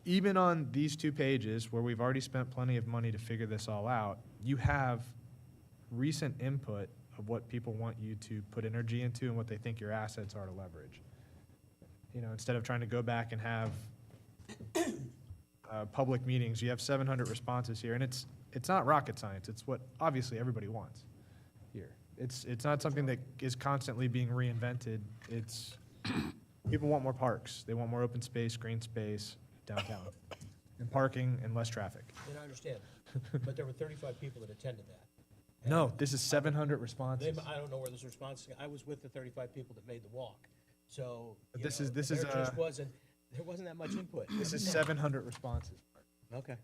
even on these 2 pages, where we've already spent plenty of money to figure this all out, you have recent input of what people want you to put energy into and what they think your assets are to leverage. Instead of trying to go back and have public meetings, you have 700 responses here, and it's not rocket science. It's what obviously everybody wants here. It's not something that is constantly being reinvented. People want more parks. They want more open space, green space, downtown, and parking and less traffic. And I understand, but there were 35 people that attended that. No, this is 700 responses. I don't know where those responses, I was with the 35 people that made the walk, so. But you this know, is- this there is, just there wasn't that much input. This is 700 responses. Okay.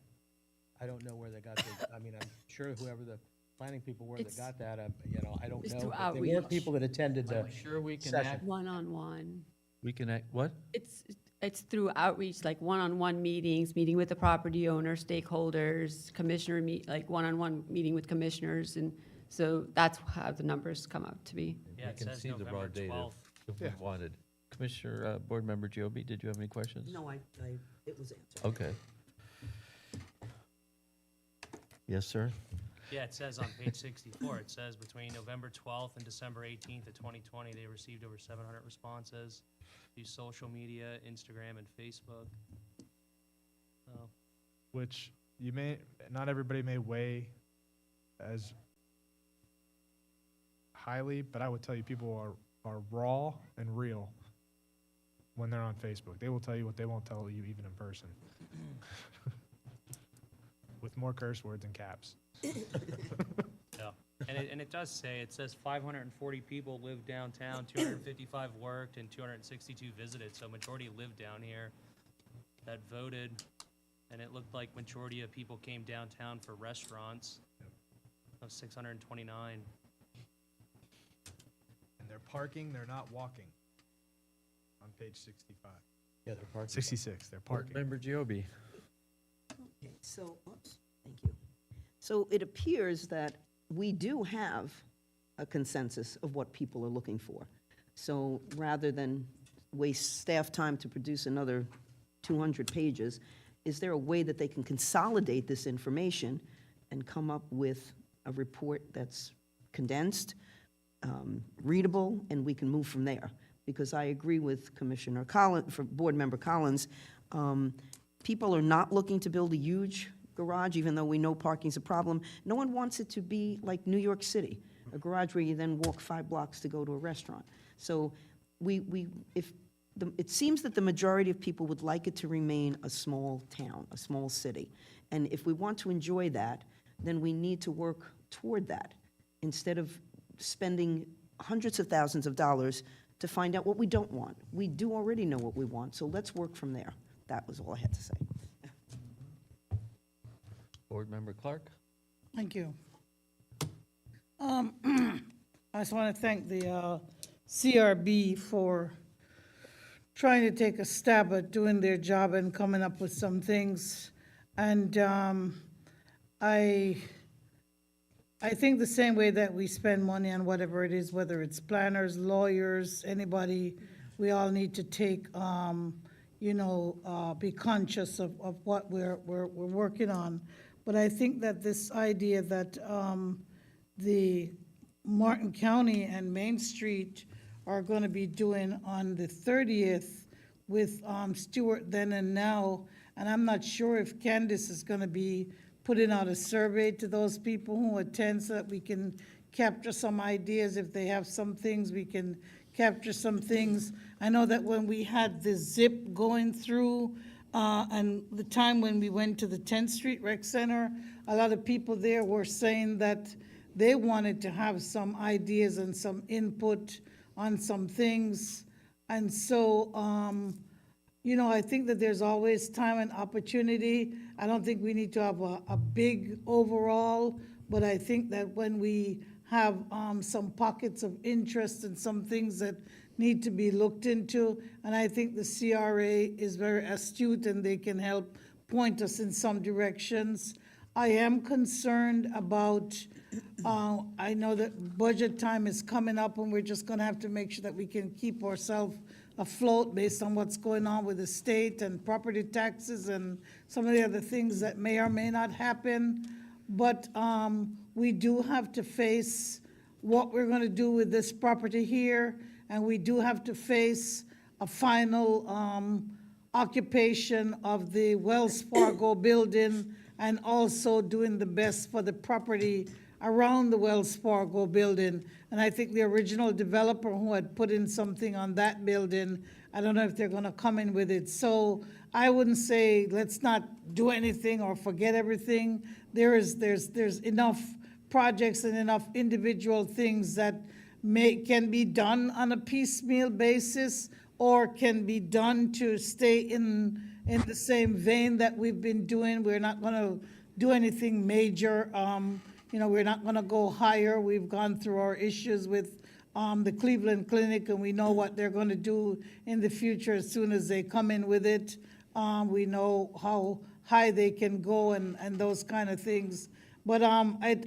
I don't know where they got I'm sure whoever the planning people were that It's- got that, I don't it's know. through But there weren't outreach. people that attended the Sure we can session. act, One-on-one. we can act, what? It's through outreach, like one-on-one meetings, meeting with the property owner, stakeholders, like one-on-one meeting with commissioners, and so that's how the numbers come up to be. Yeah, We it can says see the raw November data 12th. if we Yeah. wanted. Commissioner, Board Member Joby, did you have any questions? No, it was answered. Okay. Yes, sir? Yeah, it says on page 64, it says between November 12th and December 18th of 2020, they received over 700 responses through social media, Instagram, and Facebook. So, Which not everybody may weigh as highly, but I would tell you people are raw and real when they're on Facebook. They will tell you what they won't tell you even in person. With more curse words and caps. yeah. And it does say, it says 540 people lived downtown, 255 worked, and 262 visited, so majority lived down here that voted, and it looked like majority of people came downtown for restaurants of 629. And they're parking, they're not walking. On page 65. Yeah, they're parking. 66, they're Board parking. Member Joby? Okay, so, thank you. So it appears that we do have a consensus of what people are looking for. So rather than waste staff time to produce another 200 pages, is there a way that they can consolidate this information and come up with a report that's condensed, readable, and we can move from there? Because I agree with Commissioner Collins, for Board Member Collins, people are not looking to build a huge garage, even though we know parking's a problem. No one wants it to be like New York City, a garage where you then walk 5 blocks to go to a restaurant. So it seems that the majority of people would like it to remain a small town, a small city. And if we want to enjoy that, then we need to work toward that, instead of spending hundreds of thousands of dollars to find out what we don't want. We do already know what we want, so let's work from there. That was all I had to say. Board Member Clark? Thank you. I just want to thank the CRB for trying to take a stab at doing their job and coming up with some things. And I think the same way that we spend money on whatever it is, whether it's planners, lawyers, anybody, we all need to take, be conscious of what we're working on. But I think that this idea that the Martin County and Main Street are going to be doing on the 30th with Stewart Then and Now, and I'm not sure if Candace is going to be putting out a survey to those people who attend so that we can capture some ideas. If they have some things, we can capture some things. I know that when we had the zip going through, and the time when we went to the 10th Street Rec Center, a lot of people there were saying that they wanted to have some ideas and some input on some things. And so, I think that there's always time and opportunity. I don't think we need to have a big overall, but I think that when we have some pockets of interest and some things that need to be looked into, and I think the CRA is very astute and they can help point us in some directions. I am concerned about, I know that budget time is coming up and we're just gonna have to make sure that we can keep ourselves afloat based on what's going on with the state and property taxes and some of the other things that may or may not happen. But we do have to face what we're gonna do with this property here, and we do have to face a final occupation of the Wells Fargo building, and also doing the best for the property around the Wells Fargo building. And I think the original developer who had put in something on that building, I don't know if they're gonna come in with it. So I wouldn't say, let's not do anything or forget everything. There's enough projects and enough individual things that can be done on a piecemeal basis, or can be done to stay in the same vein that we've been doing. We're not gonna do anything major. We're not gonna go higher. We've gone through our issues with the Cleveland Clinic, and we know what they're gonna do in the future as soon as they come in with it. We know how high they can go and those kind of things. But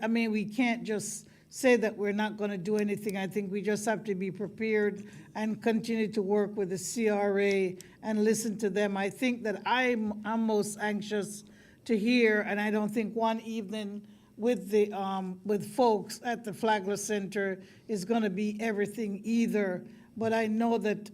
we can't just say that we're not gonna do anything. I think we just have to be prepared and continue to work with the CRA and listen to them. I think that I'm most anxious to hear, and I don't think one evening with the with folks at the Flagler Center is gonna be everything either. But I know that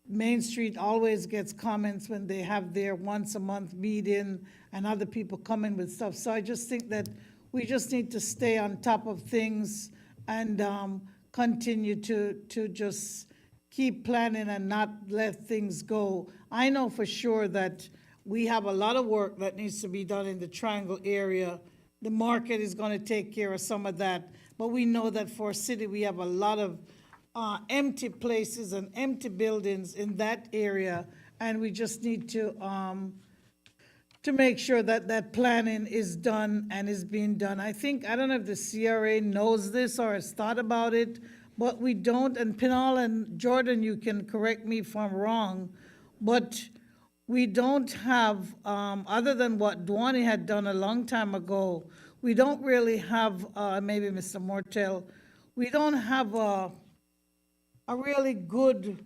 Main Street always gets comments when they have their once-a-month meeting and other people come in with stuff. So I just think that we just need to stay on top of things and continue to just keep planning and not let things go. I know for sure that we have a lot of work that needs to be done in the Triangle area. The market is going to take care of some of that, but we know that for a city, we have a lot of empty places and empty buildings in that area, and we just need to make sure that that planning is done and is being done. I don't know if the CRA knows this or has thought about it, but we don't, and Pinal and Jordan, you can correct me if I'm wrong, but we don't have, other than what Dwani had done a long time ago, we don't really have, maybe Mr. Mortel, we don't have a really good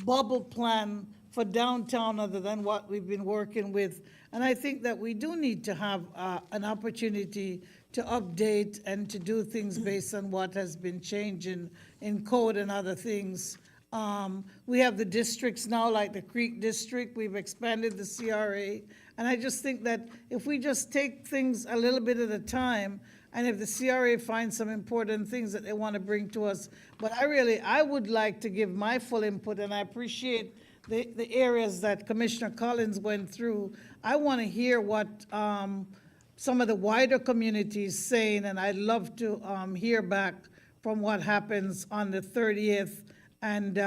bubble plan for downtown other than what we've been working with. And I think that we do need to have an opportunity to update and to do things based on what has been changing in code and other things. We have the districts now, like the Creek District, we've expanded the CRA. And I just think that if we just take things a little bit at a time, and if the CRA finds some important things that they want to bring to us, but I would like to give my full input, and I appreciate the areas that Commissioner Collins went through. I want to hear what some of the wider communities saying, and I'd love to hear back from what happens on the 30th. And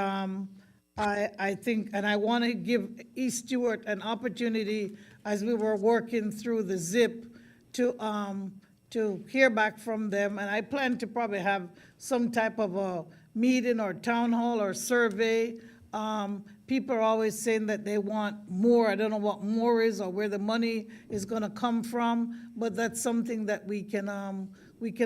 I think, and I want to give East Stewart an opportunity as we were working through the ZIP to hear back from them. And I plan to probably have some type of a meeting or town hall or survey. People are always saying that they want more. I don't know what more is or where the money is gonna come from, but that's something that we can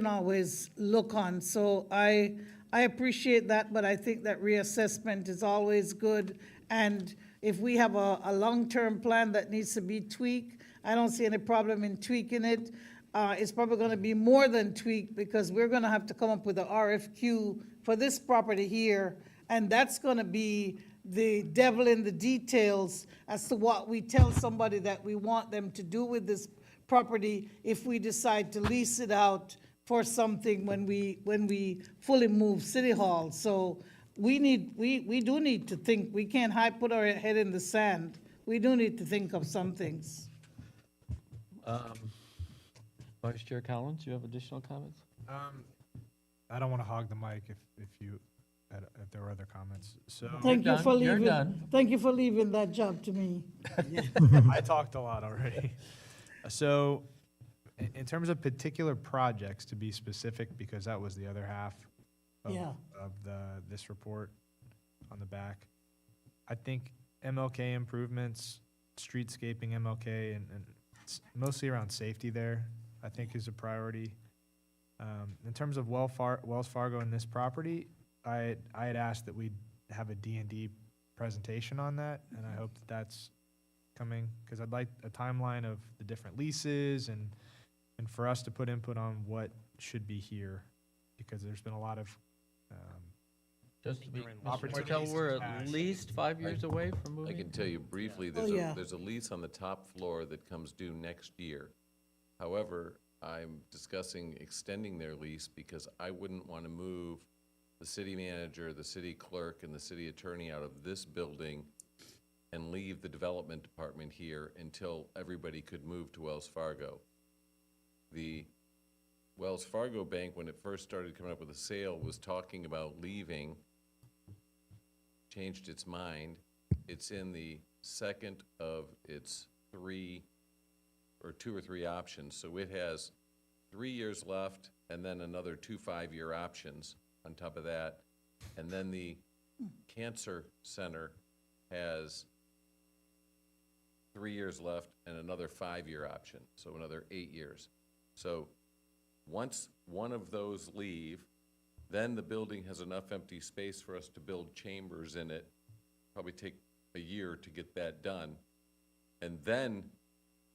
always look on. So I appreciate that, but I think that reassessment is always good. And if we have a long-term plan that needs to be tweaked, I don't see any problem in tweaking it. It's probably gonna be more than tweaked, because we're gonna have to come up with a RFQ for this property here, and that's gonna be the devil in the details as to what we tell somebody that we want them to do with this property if we decide to lease it out for something when we fully move City Hall. So we do need to think. We can't put our head in the sand. We do need to think of some things. Vice Chair Collins, you have additional comments? I don't want to hog the mic if there were other comments. So Thank you for You're leaving. done. Thank you for leaving that job to me. I talked a lot already. So in terms of particular projects, to be specific, because that was the other half Yeah. of this report on the back, I think MLK improvements, streetscaping MLK, and mostly around safety there, I think is a priority. In terms of Wells Fargo and this property, I had asked that we'd have a D&D presentation on that, and I hope that that's coming, because I'd like a timeline of the different leases and for us to put input on what should be here, because there's been a lot of Just to be, During Mr. opportunities Martell, we're to at pass. least 5 years away from I moving? can tell you briefly, Oh, yeah. there's a lease on the top floor that comes due next year. However, I'm discussing extending their lease because I wouldn't want to move the city manager, the city clerk, and the city attorney out of this building and leave the development department here until everybody could move to Wells Fargo. The Wells Fargo Bank, when it first started coming up with a sale, was talking about leaving, changed its mind. It's in the second of its two or three options. So it has 3 years left and then another 2 5-year options on top of that. And then the Cancer Center has 3 years left and another 5-year option, so another 8 years. So once one of those leave, then the building has enough empty space for us to build chambers in it. Probably take a year to get that done. And then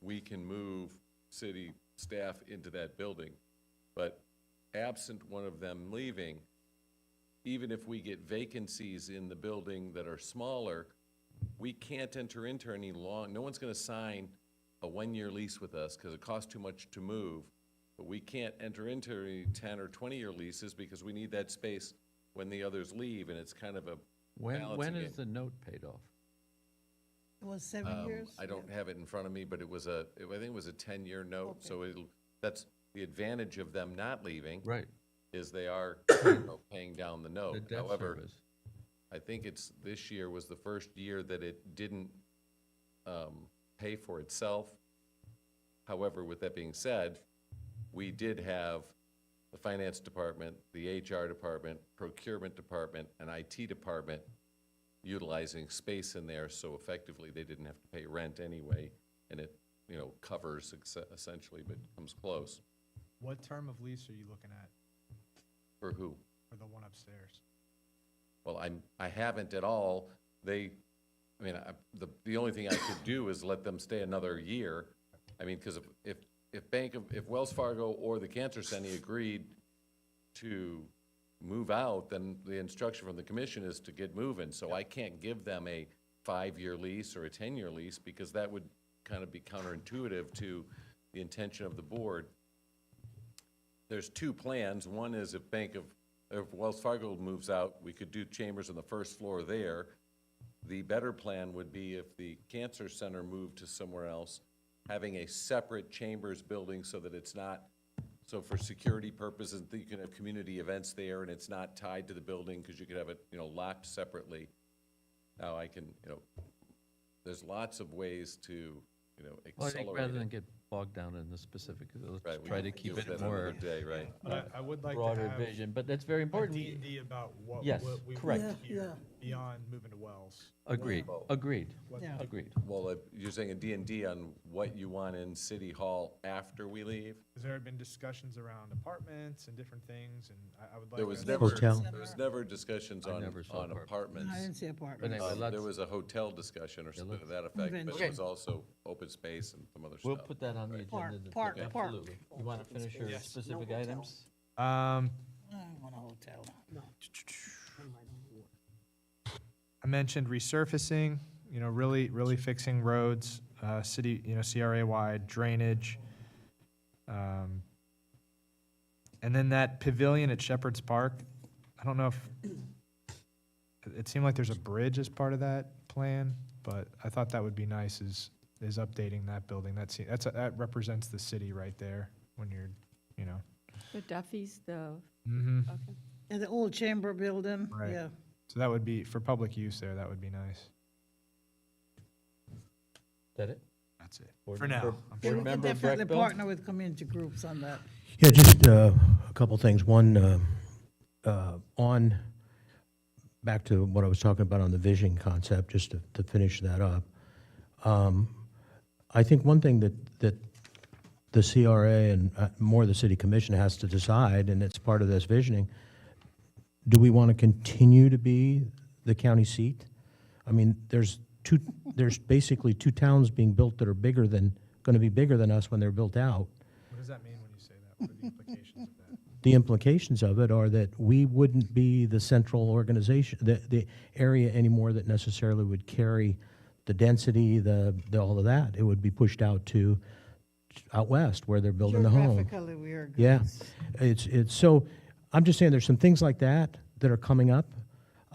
we can move city staff into that building. But absent one of them leaving, even if we get vacancies in the building that are smaller, we can't enter into any no one's gonna sign a 1-year lease with us because it costs too much to move. But we can't enter into any 10 or 20-year leases because we need that space when the others leave, and it's kind of a When balancing is it. the note paid off? It was 7 years? I don't have it in front of me, but I think it was a 10-year note, so that's the advantage of them not leaving. Right. Is they are paying down the The note. debt However, service. I think this year was the first year that it didn't pay for itself. However, with that being said, we did have the finance department, the HR department, procurement department, and IT department utilizing space in there, so effectively they didn't have to pay rent anyway, and it, covers essentially, but comes close. what term of lease are you looking at For who? for the one upstairs? Well, I haven't at all. The only thing I could do is let them stay another year. I mean, because if Wells Fargo or the Cancer Center agreed to move out, then the instruction from the commission is to get moving. So I can't give them a 5-year lease or a 10-year lease because that would kind of be counterintuitive to the intention of the board. There's two plans. One is if Wells Fargo moves out, we could do chambers on the first floor there. The better plan would be if the Cancer Center moved to somewhere else, having a separate chambers building so that it's not, so for security purposes, you can have community events there and it's not tied to the building because you could have it, locked separately. Now there's lots of ways to Well, I think accelerate rather it. than get bogged down in the specifics, let's Right, we try to can keep deal it with that more another day, right? But I would like to broader have vision, but that's very a important. D&D about what Yes, we correct. want Yeah, here beyond moving to Wells. Agreed, agreed, Yeah. agreed. Well, if you're saying a D&D on what you want in City Hall after we leave? Has there been discussions around apartments and different things, and I would like. There was us- never, Hotel. there was never discussions I on, never saw on apartments. apartments. I didn't see But apartments. anyway, There let's, was a hotel discussion or something to that effect, but Convention. there was also open space and some other we'll stuff. put that on the Park, agenda. park, park. Absolutely. You want to finish your Yes. specific items? I want a hotel. I mentioned resurfacing, really fixing roads, city, CRA-wide drainage. And then that pavilion at Shepherd's Park, I don't know if, it seemed like there's a bridge as part of that plan, but I thought that would be nice is updating that building. That represents the city right there when you're, The Duffy's, mhm. okay. And the old chamber building, Right. yeah. So that would be, for public use there, that would be nice. Is that it? That's it. Board For now. member- I'm Yeah, Board we can member definitely Breckbill? partner with community groups on that. Yeah, just a couple things. One, back to what I was talking about on the vision concept, just to finish that up. I think one thing that the CRA and more the city commission has to decide, and it's part of this visioning, do we want to continue to be the county seat? I mean, there's basically two towns being built that are going to be bigger than us when they're built out. What does that mean when you say that? What are the implications of that? The implications of it are that we wouldn't be the central organization, the area anymore that necessarily would carry the density, all of that. It would be pushed out west where they're building the home. Geographically, we are. good. Yeah, it's, so, I'm just saying, there's some things like that are coming up,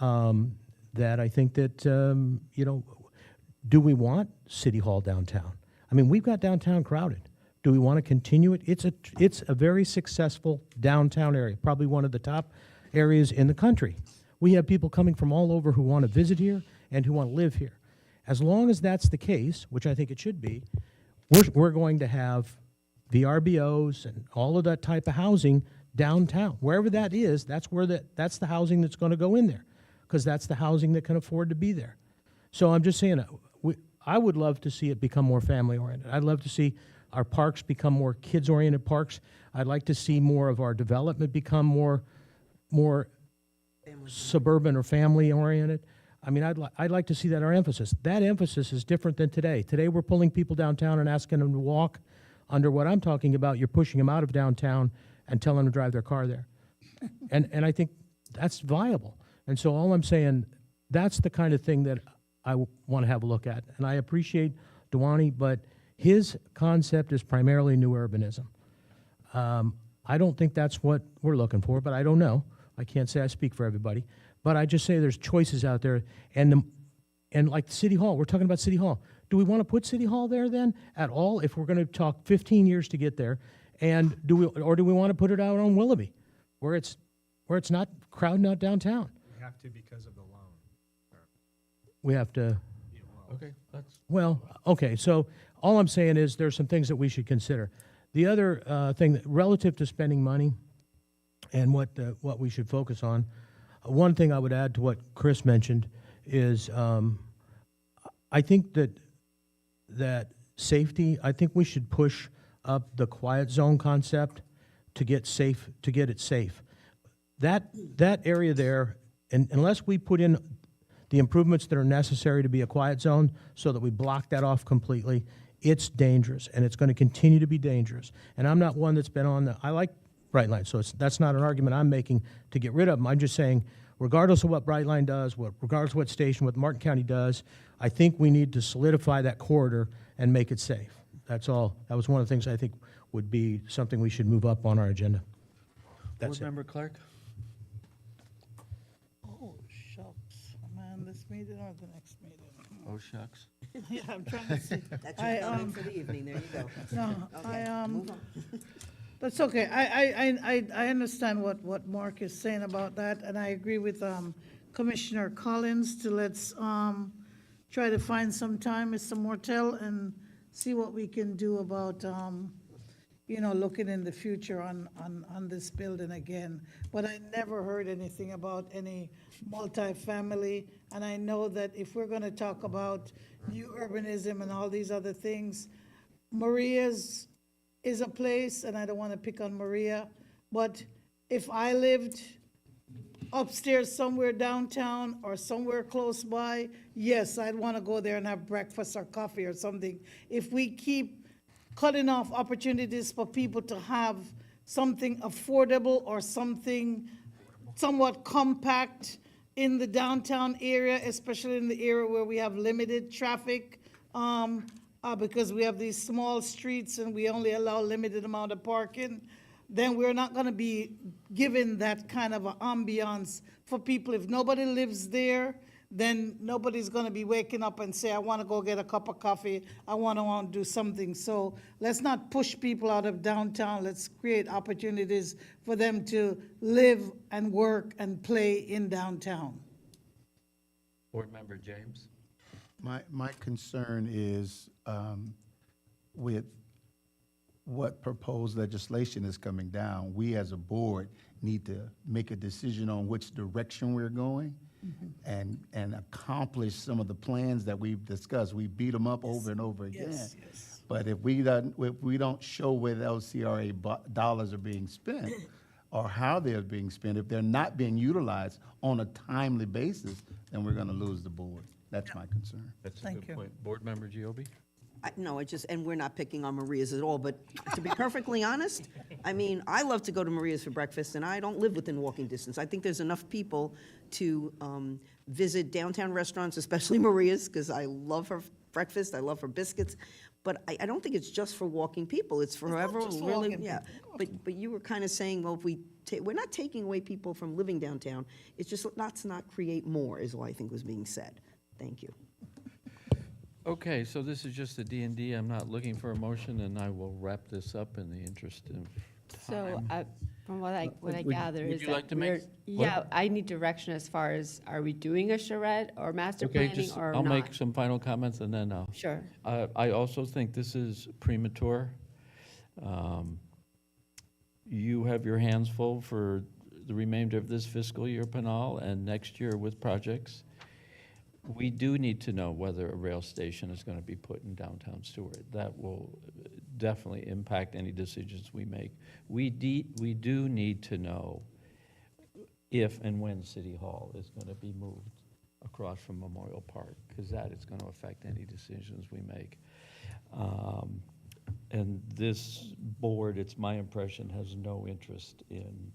that I think that, do we want City Hall downtown? I mean, we've got downtown crowded. Do we want to continue it? It's a very successful downtown area, probably one of the top areas in the country. We have people coming from all over who want to visit here and who want to live here. As long as that's the case, which I think it should be, we're going to have VRBOs and all of that type of housing downtown. Wherever that is, that's the housing that's going to go in there, because that's the housing that can afford to be there. So I'm just saying, I would love to see it become more family-oriented. I'd love to see our parks become more kids-oriented parks. I'd like to see more of our development become more suburban or family-oriented. I mean, I'd like to see that our emphasis. That emphasis is different than today. Today, we're pulling people downtown and asking them to walk. Under what I'm talking about, you're pushing them out of downtown and telling them to drive their car there. And I think that's viable. And so all I'm saying, that's the kind of thing that I want to have a look at. And I appreciate Duani, but his concept is primarily new urbanism. I don't think that's what we're looking for, but I don't know. I can't say I speak for everybody. But I just say there's choices out there. And like City Hall, we're talking about City Hall. Do we want to put City Hall there then at all if we're going to talk 15 years to get there? And do we want to put it out on Willoughby where it's not crowding out downtown? We have to because of the loan. We have to, Okay, that's, well, okay, so all I'm saying is there's some things that we should consider. The other thing, relative to spending money and what we should focus on, one thing I would add to what Chris mentioned is I think that safety, I think we should push up the quiet zone concept to get it safe. That area there, and unless we put in the improvements that are necessary to be a quiet zone so that we block that off completely, it's dangerous, and it's going to continue to be dangerous. And I'm not one that's been I like Bright Line, so that's not an argument I'm making to get rid of them. I'm just saying, regardless of what Bright Line does, regardless of what Martin County does, I think we need to solidify that corridor and make it safe. That's all. That was one of the things I think would be something we should move up on our agenda. That's Board it. member Clark? Oh, shucks. Man, this meeting or the next meeting? Oh, shucks. Yeah, I'm trying to see. That's I, your comment for the evening, there you go. No, Okay, move on. That's okay. I understand what Mark is saying about that, and I agree with Commissioner Collins to let's try to find some time, Mr. Mortel, and see what we can do about, looking in the future on this building again. But I never heard anything about any multifamily, and I know that if we're gonna talk about new urbanism and all these other things, Maria's is a place, and I don't wanna pick on Maria, but if I lived upstairs somewhere downtown or somewhere close by, yes, I'd wanna go there and have breakfast or coffee or something. If we keep cutting off opportunities for people to have something affordable or something somewhat compact in the downtown area, especially in the area where we have limited traffic, because we have these small streets and we only allow limited amount of parking, then we're not gonna be given that kind of an ambiance for people. If nobody lives there, then nobody's gonna be waking up and say, I wanna go get a cup of coffee, I wanna do something. So let's not push people out of downtown, let's create opportunities for them to live and work and play in downtown. Board Member James? My concern is with what proposed legislation is coming down, we as a board need to make a decision on which direction we're going and accomplish some of the plans that we've discussed. We beat them up over and over again. Yes. But if we don't show where those CRA dollars are being spent or how they're being spent, if they're not being utilized on a timely basis, then we're gonna lose the board. That's my concern. That's a Thank good you. point. Board Member Giobi? No, and we're not picking on Maria's at all, but to be perfectly honest, I mean, I love to go to Maria's for breakfast, and I don't live within walking distance. I think there's enough people to visit downtown restaurants, especially Maria's, because I love her breakfast, I love her biscuits, but I don't think it's just for walking people, it's for whoever just for really, walking yeah. But you were kind of saying, well, if we're not taking away people from living downtown, it's just, let's not create more, is what I think was being said. Thank you. Okay, so this is just a D&D. I'm not looking for a motion, and I will wrap this up in the interest of So, time. from what I Would- gather would is you that like to make- we're, yeah, I need direction as far as, are we doing a charrette or master Okay, planning just, or I'll not? make some final comments, and then I'll. Sure. I also think this is premature. You have your hands full for the remainder of this fiscal year, Pinal, and next year with projects. We do need to know whether a rail station is going to be put in downtown Stewart. That will definitely impact any decisions we make. We do need to know if and when City Hall is going to be moved across from Memorial Park, because that is going to affect any decisions we make. And this board, it's my impression, has no interest in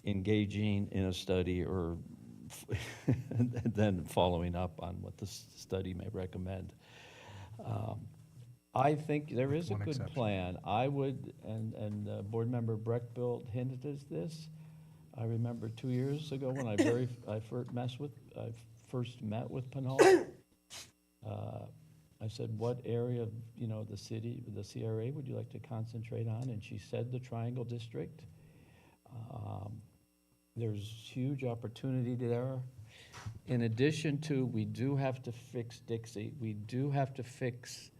engaging in a study or then following up on what the study may recommend. I think there is a One good exception. plan. I would, and Board Member Breckbilt hinted at this. I remember 2 years ago when I first met with Pinal. I said, what area of, the city, the CRA would you like to concentrate on? And she said the Triangle District. There's huge opportunity there. In addition to, we do have to fix Dixie. We do have to fix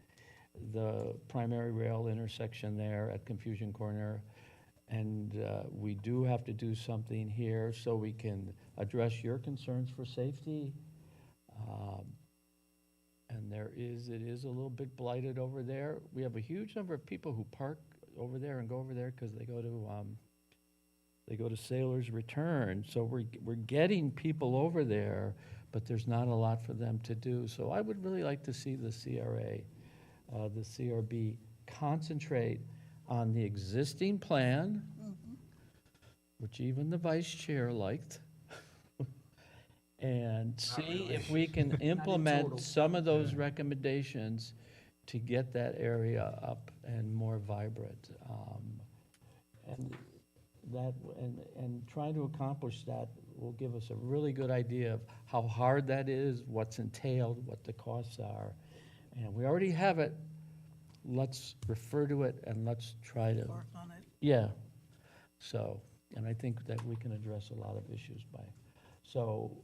the primary rail intersection there at Confusion Corner. And we do have to do something here so we can address your concerns for safety. And it is a little bit blighted over there. We have a huge number of people who park over there and go over there because they go to Sailor's Return. So we're getting people over there, but there's not a lot for them to do. So I would really like to see the CRA, the CRB, concentrate on the existing plan, which even the vice chair liked, and see if we can implement some of those recommendations to get that area up and more vibrant. And trying to accomplish that will give us a really good idea of how hard that is, what's entailed, what the costs are. And we already have it. Let's refer to it and let's try to. Work on it. Yeah. So, and I think that we can address a lot of issues by. So,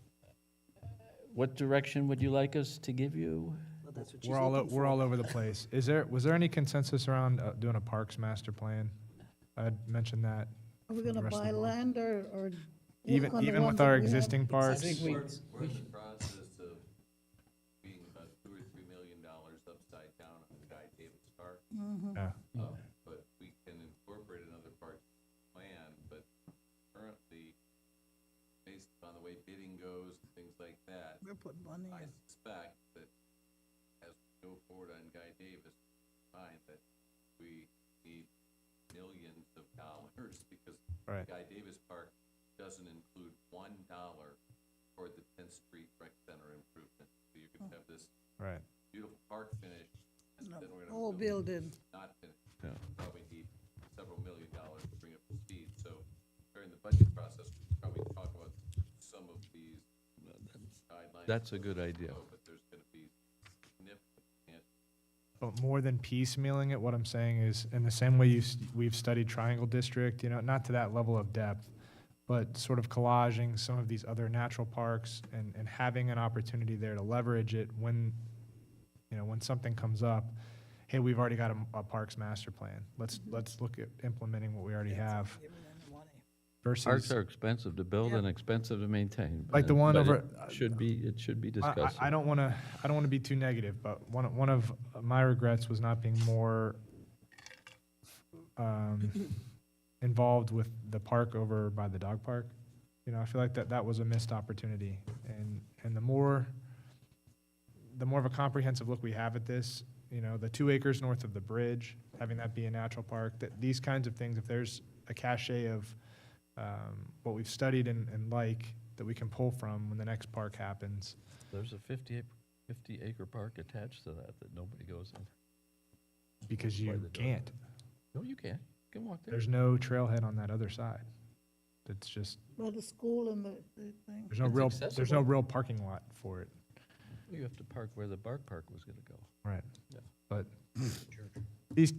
what direction would you like us to give you? that's what she's we're all, looking we're for. all over the place. Was there any consensus around doing a parks master plan? I had mentioned that. Are we for the gonna rest of buy the board. land or? Even, work on the even ones with our that we have? existing parks? We're in the process of being about $2 or $3 million upside down on Guy Davis Park. Yeah. But we can incorporate another park plan, but currently, based on the way bidding goes and things like that, We're putting money I in. suspect that as we go forward on Guy Davis, find that we need millions of dollars because Right. Guy Davis Park doesn't include $1 for the 10th Street Rec Center improvement. So you can have this Right. beautiful park finished, and No, then we're whole gonna building. not finished. Yeah. Probably need several $1 million to bring up to speed. So during the budget process, we probably talk about some of these guidelines. That's a good idea. But there's gonna be significant But more than piecemealing it, what I'm saying is, in the same way we've studied Triangle District, not to that level of depth, but sort of collaging some of these other natural parks and having an opportunity there to leverage it when, when something comes up. Hey, we've already got a parks master plan. Let's look at implementing what we already have Parks versus. are expensive to build and expensive to maintain. Like the one but over- it should be discussed. I don't want to be too negative, but one of my regrets was not being more involved with the park over by the dog park. I feel like that was a missed opportunity, and the more of a comprehensive look we have at this, the 2 acres north of the bridge, having that be a natural park, that these kinds of things, if there's a cachet of what we've studied and like that we can pull from when the next park happens. There's a 50-acre park attached to that nobody goes in. Because By you the dog. can't. No, you can't. You can walk there. There's no trailhead on that other side. It's just, Well, the school and the thing. there's no It's there's no accessible. real parking lot for it. You have to park where the Bark Park was gonna go. Right. Yeah. But is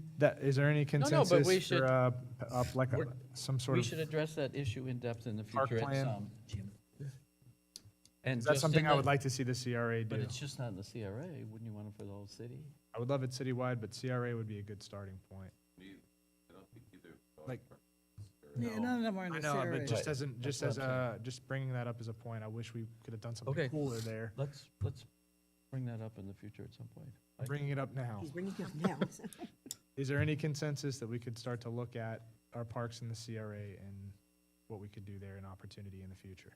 there any no, but consensus we should- for, like we're- some sort We of, should address that issue in depth in the Park future at plan. some. And is that just something in I the- would like to see the CRA do? But it's just not in the CRA. Wouldn't you want it for the whole city? I would love it citywide, but CRA would be a good starting point. need, I don't think either. Like- Yeah, none of them are in I the know, CRA. but just Right. just That's as what I'm just bringing that up as a point, I wish we could have done something Okay. cooler there. Let's bring that up in the future at some point. I'm bringing it up now. He's bringing it down. Is there any consensus that we could start to look at our parks in the CRA and what we could do there, an opportunity in the future?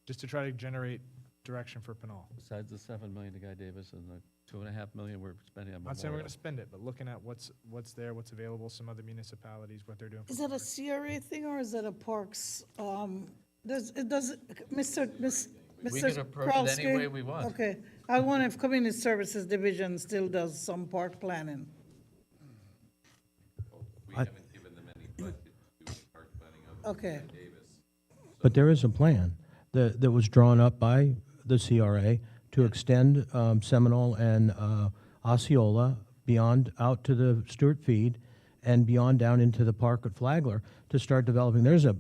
Just to try to generate direction for Pinal. Besides the $7 million to Guy Davis and the $2.5 million we're spending on I'm not saying we're Memorial. gonna spend it, but looking at what's there, what's available, some other municipalities, what they're doing. Is that a CRA thing or is that a parks, Mr. We can approach it any way we want. Okay, I wonder if Community Services Division still does some park planning. We haven't given them any budget to do park planning other than Okay. Guy Davis. But there is a plan that was drawn up by the CRA to extend Seminole and Osceola beyond, out to the Stewart Feed and beyond down into the park at Flagler to start developing. There's a,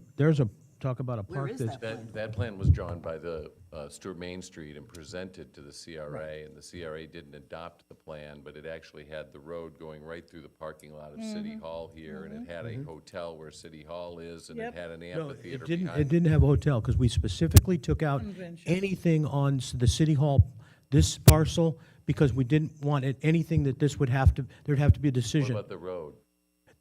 talk about a Where park is that's. that? That plan was drawn by the Stewart Main Street and presented to the CRA, and the CRA didn't adopt the plan, but it actually had the road going right through the parking lot of City Hall here, and it had a hotel where City Hall is, and it Yep. had an No, amphitheater it didn't, behind. it didn't have a hotel, because we specifically took out Convention. anything on the City Hall, this parcel, because we didn't want it, anything that this would have to, there'd have to be a What decision. about the road?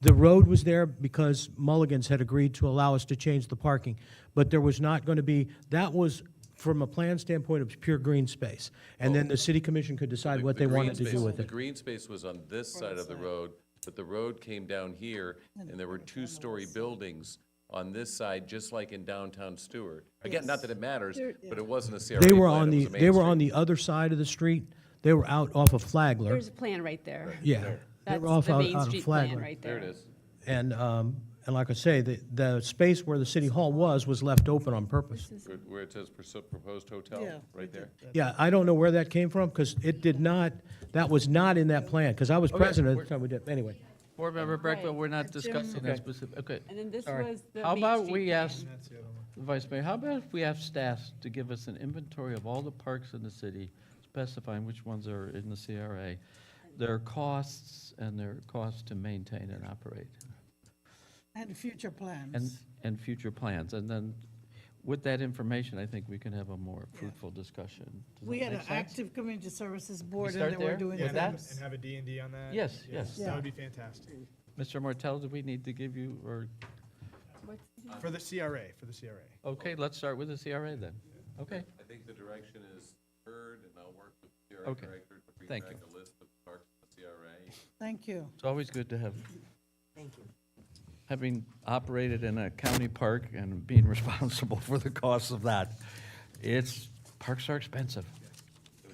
The road was there because Mulligan's had agreed to allow us to change the parking, but there was not going to be, that was, from a plan standpoint, it was pure green space. And then the city commission could decide The- what the they green wanted to do space- with The it. green space was on this side of the road, but the road came down here, and there were two-story buildings on this side, just like in downtown Stewart. Again, not that it matters, but it wasn't a CRA They were plan, on it the, was a Main they were Street. on the other side of the street. They were out off of Flagler. There's a plan right there. Yeah. They That's were off the out Main of Street plan Flagler. right There there. it is. And like I say, the space where the city hall was left open on purpose. Where it says proposed hotel, Yeah, right there. Yeah, I don't know where that came from, because it did not, that was not in that plan, because I was president at the time we did, anyway. Board Member Breckman, Right. we're not discussing that specific, okay. And then this All right. was the How Main about Street we plan. ask, Vice Mayor, how about if we ask staff to give us an inventory of all the parks in the city, specifying which ones are in the CRA. There are costs, and there are costs to maintain and operate, And future plans. and future plans. And then with that information, I think we can have a more fruitful discussion. Does We that had an make sense? active community services board, start and they were there? doing Yeah, With that. that? and have a D&D on that? Yes, yes. That would be fantastic. Mr. Martell, do we need to give you, or, For the CRA. okay, let's start with the CRA then. Okay, I think the direction is heard, and I'll work with the CRA Okay. director to bring Thank back you. a list of parks in the CRA. Thank you. it's always good to have, Thank you. having operated in a county park and being responsible for the costs of that. Parks are expensive.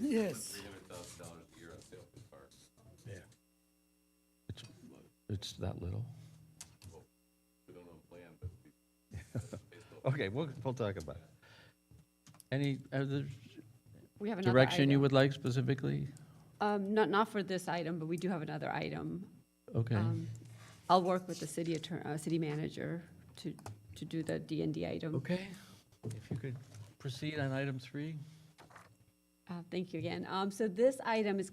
Yes. $300,000 a year on Sailfish Park. It's that little. We don't know the plan, but we. Okay, we'll talk about it. Any other We have another direction you item. would like specifically? Not for this item, but we do have another item. Okay. I'll work with the city manager to do the D&D item. Okay, if you could proceed on item 3. Thank you again. So this item is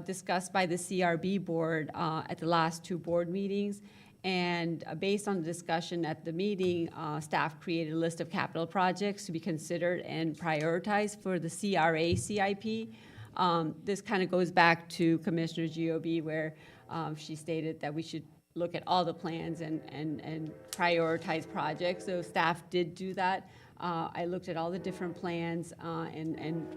discussed by the CRB board at the last 2 board meetings. And based on the discussion at the meeting, staff created a list of capital projects to be considered and prioritized for the CRA CIP. This kind of goes back to Commissioner GOB, where she stated that we should look at all the plans and prioritize projects. So staff did do that. I looked at all the different plans and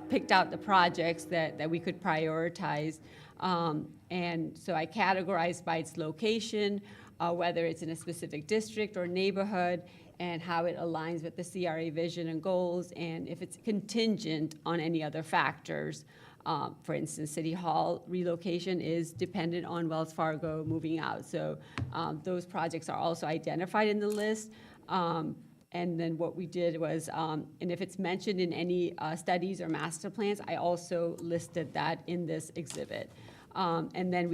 picked out the projects that we could prioritize. And so I categorized by its location, whether it's in a specific district or neighborhood, and how it aligns with the CRA vision and goals, and if it's contingent on any other factors. For instance, City Hall relocation is dependent on Wells Fargo moving out. So those projects are also identified in the list. And then what we did was, and if it's mentioned in any studies or master plans, I also listed that in this exhibit. And then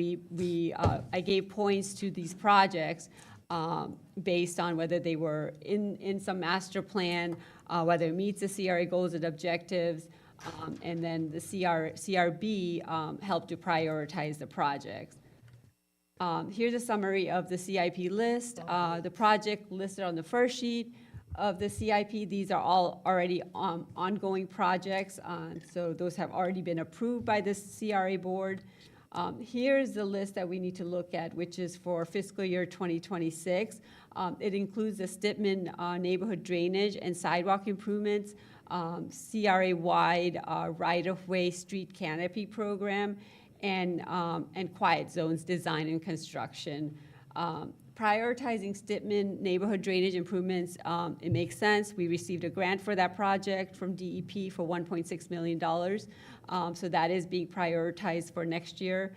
I gave points to these projects based on whether they were in some master plan, whether it meets the CRA goals and objectives, and then the CRB helped to prioritize the projects. Here's a summary of the CIP list. The project listed on the first sheet of the CIP, these are all already ongoing projects, so those have already been approved by the CRA board. Here's the list that we need to look at, which is for fiscal year 2026. It includes the Stitman neighborhood drainage and sidewalk improvements, CRA-wide right-of-way street canopy program, and quiet zones design and construction. Prioritizing Stitman neighborhood drainage improvements, it makes sense. We received a grant for that project from DEP for $1.6 million. So that is being prioritized for next year.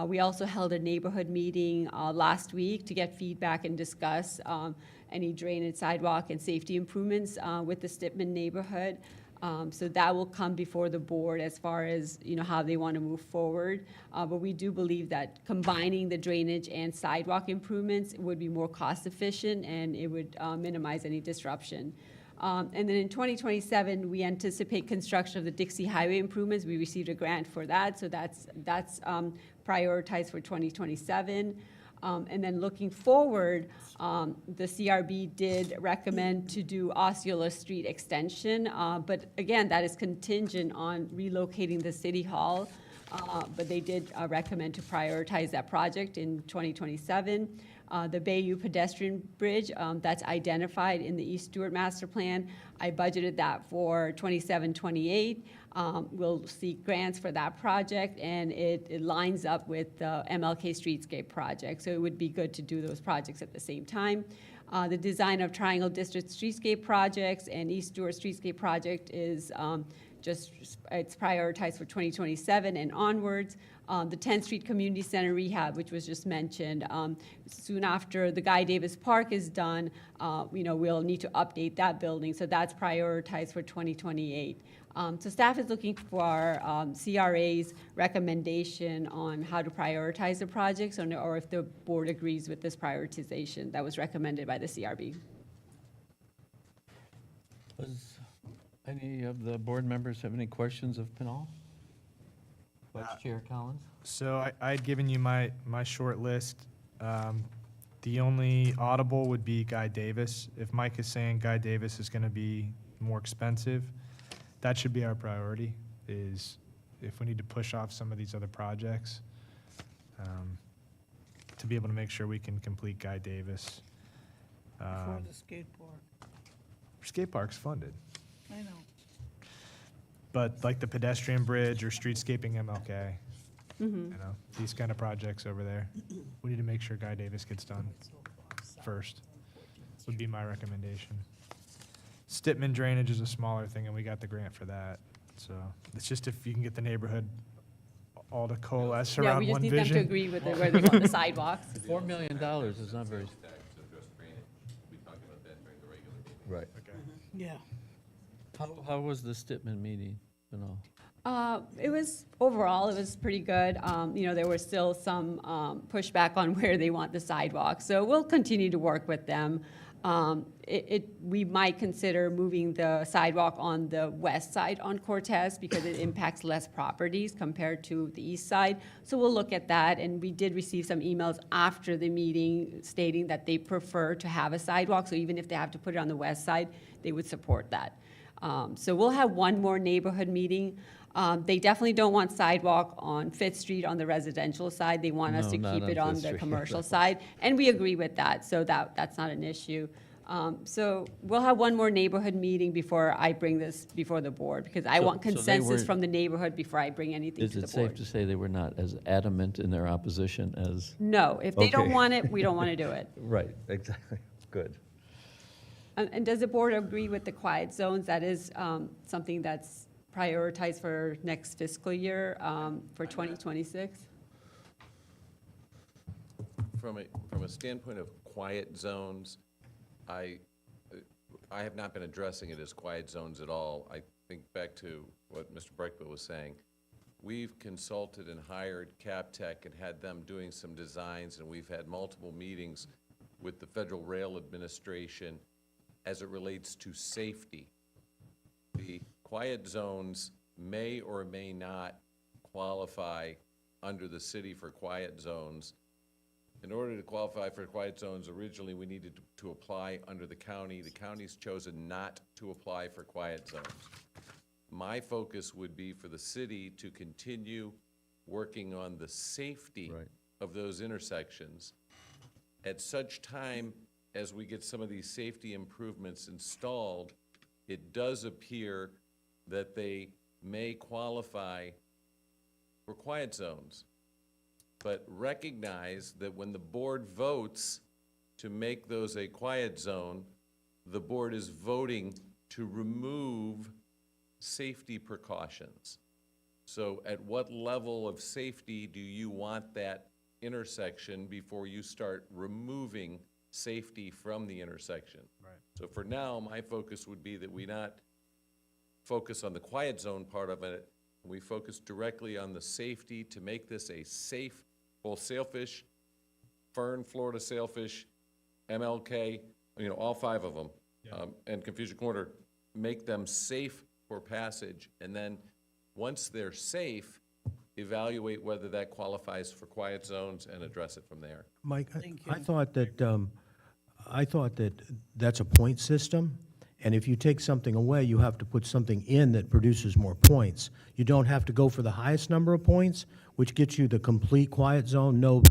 We also held a neighborhood meeting last week to get feedback and discuss any drainage, sidewalk, and safety improvements with the Stitman neighborhood. So that will come before the board as far as, how they want to move forward. But we do believe that combining the drainage and sidewalk improvements would be more cost efficient, and it would minimize any disruption. And then in 2027, we anticipate construction of the Dixie Highway improvements. We received a grant for that, so that's prioritized for 2027. And then looking forward, the CRB did recommend to do Osceola Street extension, but again, that is contingent on relocating the City Hall. But they did recommend to prioritize that project in 2027. The Bayou pedestrian bridge, that's identified in the East Stewart Master Plan. I budgeted that for 27-28. We'll seek grants for that project, and it lines up with the MLK Streetscape project, so it would be good to do those projects at the same time. The design of Triangle District Streetscape projects and East Stewart Streetscape project is it's prioritized for 2027 and onwards. The 10th Street Community Center rehab, which was just mentioned, soon after the Guy Davis Park is done, we'll need to update that building, so that's prioritized for 2028. So staff is looking for CRA's recommendation on how to prioritize the projects, or if the board agrees with this prioritization that was recommended by the CRB. Does any of the board members have any questions of Pinal? Vice Chair Collins? So I had given you my short list. The only audible would be Guy Davis. If Mike is saying Guy Davis is gonna be more expensive, that should be our priority, is if we need to push off some of these other projects, to be able to make sure we can complete Guy Davis. For the skate park, Skate park's funded, I know. but like the pedestrian bridge or streetscaping MLK, you know, these kind of projects over there, we need to make sure Guy Davis gets done first, would be my recommendation. Stitman drainage is a smaller thing, and we got the grant for that, so it's just if you can get the neighborhood all to coalesce Yeah, around we just one need them to vision. agree with where they want the sidewalks. $4 million is not very, Tax to address drainage. We talked about that during the regular meeting. right. Okay. Yeah. How was the Stitman meeting and all? It was, overall, it was pretty good. You know, there was still some pushback on where they want the sidewalk, so we'll continue to work with them. We might consider moving the sidewalk on the west side on Cortez because it impacts less properties compared to the east side. So we'll look at that, and we did receive some emails after the meeting stating that they prefer to have a sidewalk, so even if they have to put it on the west side, they would support that. So we'll have one more neighborhood meeting. They definitely don't want sidewalk on Fifth Street on the residential side. They want us No, to not keep on it on Fifth the Street. commercial side, and we agree with that, so that's not an issue. So we'll have one more neighborhood meeting before I bring this before the board, because I So- want so they consensus were- from the neighborhood before I bring anything Is to the it safe board. to say they were not as adamant in their opposition as? No, if they don't Okay. want it, we don't want to do it. Right, exactly. Good. And does the board agree with the quiet zones? That is something that's prioritized for next fiscal year, for 2026? From a standpoint of quiet zones, I have not been addressing it as quiet zones at all. I think back to what Mr. Breckville was saying. We've consulted and hired CapTech and had them doing some designs, and we've had multiple meetings with the Federal Rail Administration as it relates to safety. The quiet zones may or may not qualify under the city for quiet zones. In order to qualify for quiet zones, originally, we needed to apply under the county. The county's chosen not to apply for quiet zones. My focus would be for the city to continue working on the safety Right. of those intersections. At such time as we get some of these safety improvements installed, it does appear that they may qualify for quiet zones. But recognize that when the board votes to make those a quiet zone, the board is voting to remove safety precautions. So at what level of safety do you want that intersection before you start removing safety from the intersection? Right. So for now, my focus would be that we not focus on the quiet zone part of it. We focus directly on the safety to make this a safe, both sailfish, Fern, Florida sailfish, MLK, all 5 of them, and Confusion Corner, make them safe for passage. And then, once they're safe, evaluate whether that qualifies for quiet zones and address it from there. Mike, Thank I you. thought that that's a point system, and if you take something away, you have to put something in that produces more points. You don't have to go for the highest number of points, which gets you the complete quiet zone, no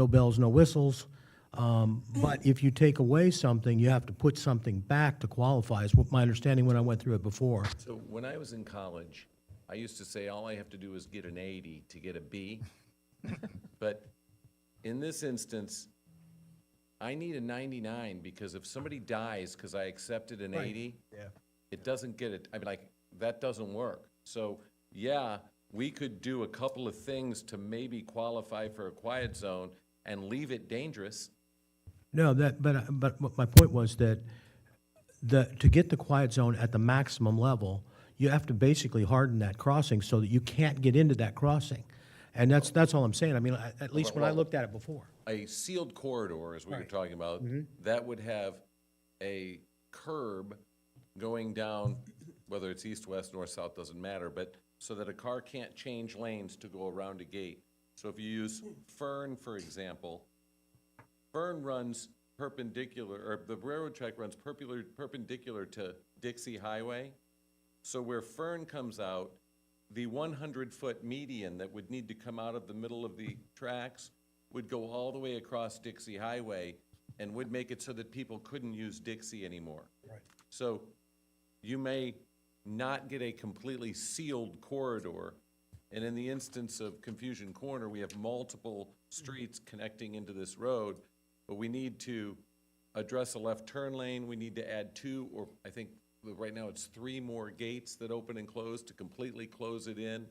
bells, no whistles. But if you take away something, you have to put something back to qualify, is what my understanding when I went through it before. So when I was in college, I used to say all I have to do is get an 80 to get a B. But in this instance, I need a 99 because if somebody dies because I accepted an 80, Yeah. it doesn't get it, that doesn't work. So, yeah, we could do a couple of things to maybe qualify for a quiet zone and leave it dangerous. No, but what my point was that to get the quiet zone at the maximum level, you have to basically harden that crossing so that you can't get into that crossing. And that's all I'm saying. I mean, at least when I looked at it before. A sealed corridor, as we were Right. talking about, that would have a curb going down, whether it's east, west, north, south, doesn't matter, but so that a car can't change lanes to go around a gate. So if you use Fern, for example, Fern runs perpendicular, or the railroad track runs perpendicular to Dixie Highway. So where Fern comes out, the 100-foot median that would need to come out of the middle of the tracks would go all the way across Dixie Highway and would make it so that people couldn't use Dixie anymore. Right. So you may not get a completely sealed corridor, and in the instance of Confusion Corner, we have multiple streets connecting into this road, but we need to address a left turn lane. We need to add 2, or I think right now it's 3 more gates that open and close to completely close it in.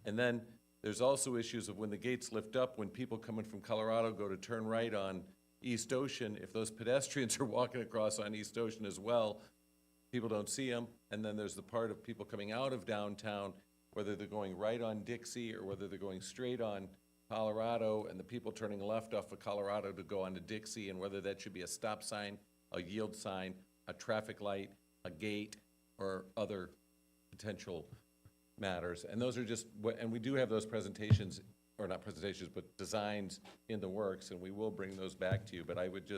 And then there's also issues of when the gates lift up, when people coming from Colorado go to turn right on East Ocean, if those pedestrians are walking across on East Ocean as well, people don't see them. And then there's the part of people coming out of downtown, whether they're going right on Dixie or whether they're going straight on Colorado, and the people turning left off of Colorado to go onto Dixie, and whether that should be a stop sign, a yield sign, a traffic light, a gate, or other potential matters. And those are just, and we do have those presentations, or not presentations, but designs in the works, and we will bring those back to you. But I would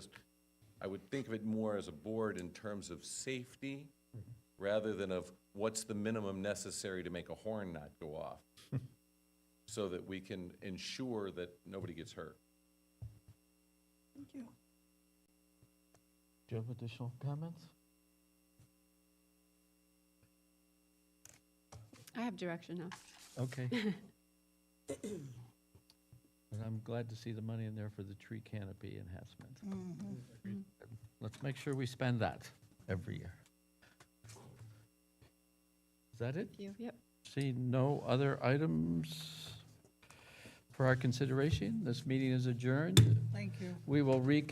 think of it more as a board in terms of safety, rather than of what's the minimum necessary to make a horn not go off, so that we can ensure that nobody gets hurt. Thank you. Do you have additional comments? I have direction now. Okay. And I'm glad to see the money in there for the tree canopy enhancement. Let's make sure we spend that every year. Is that it? Yep. See no other items for our consideration? This meeting is adjourned. Thank you. We will reconvene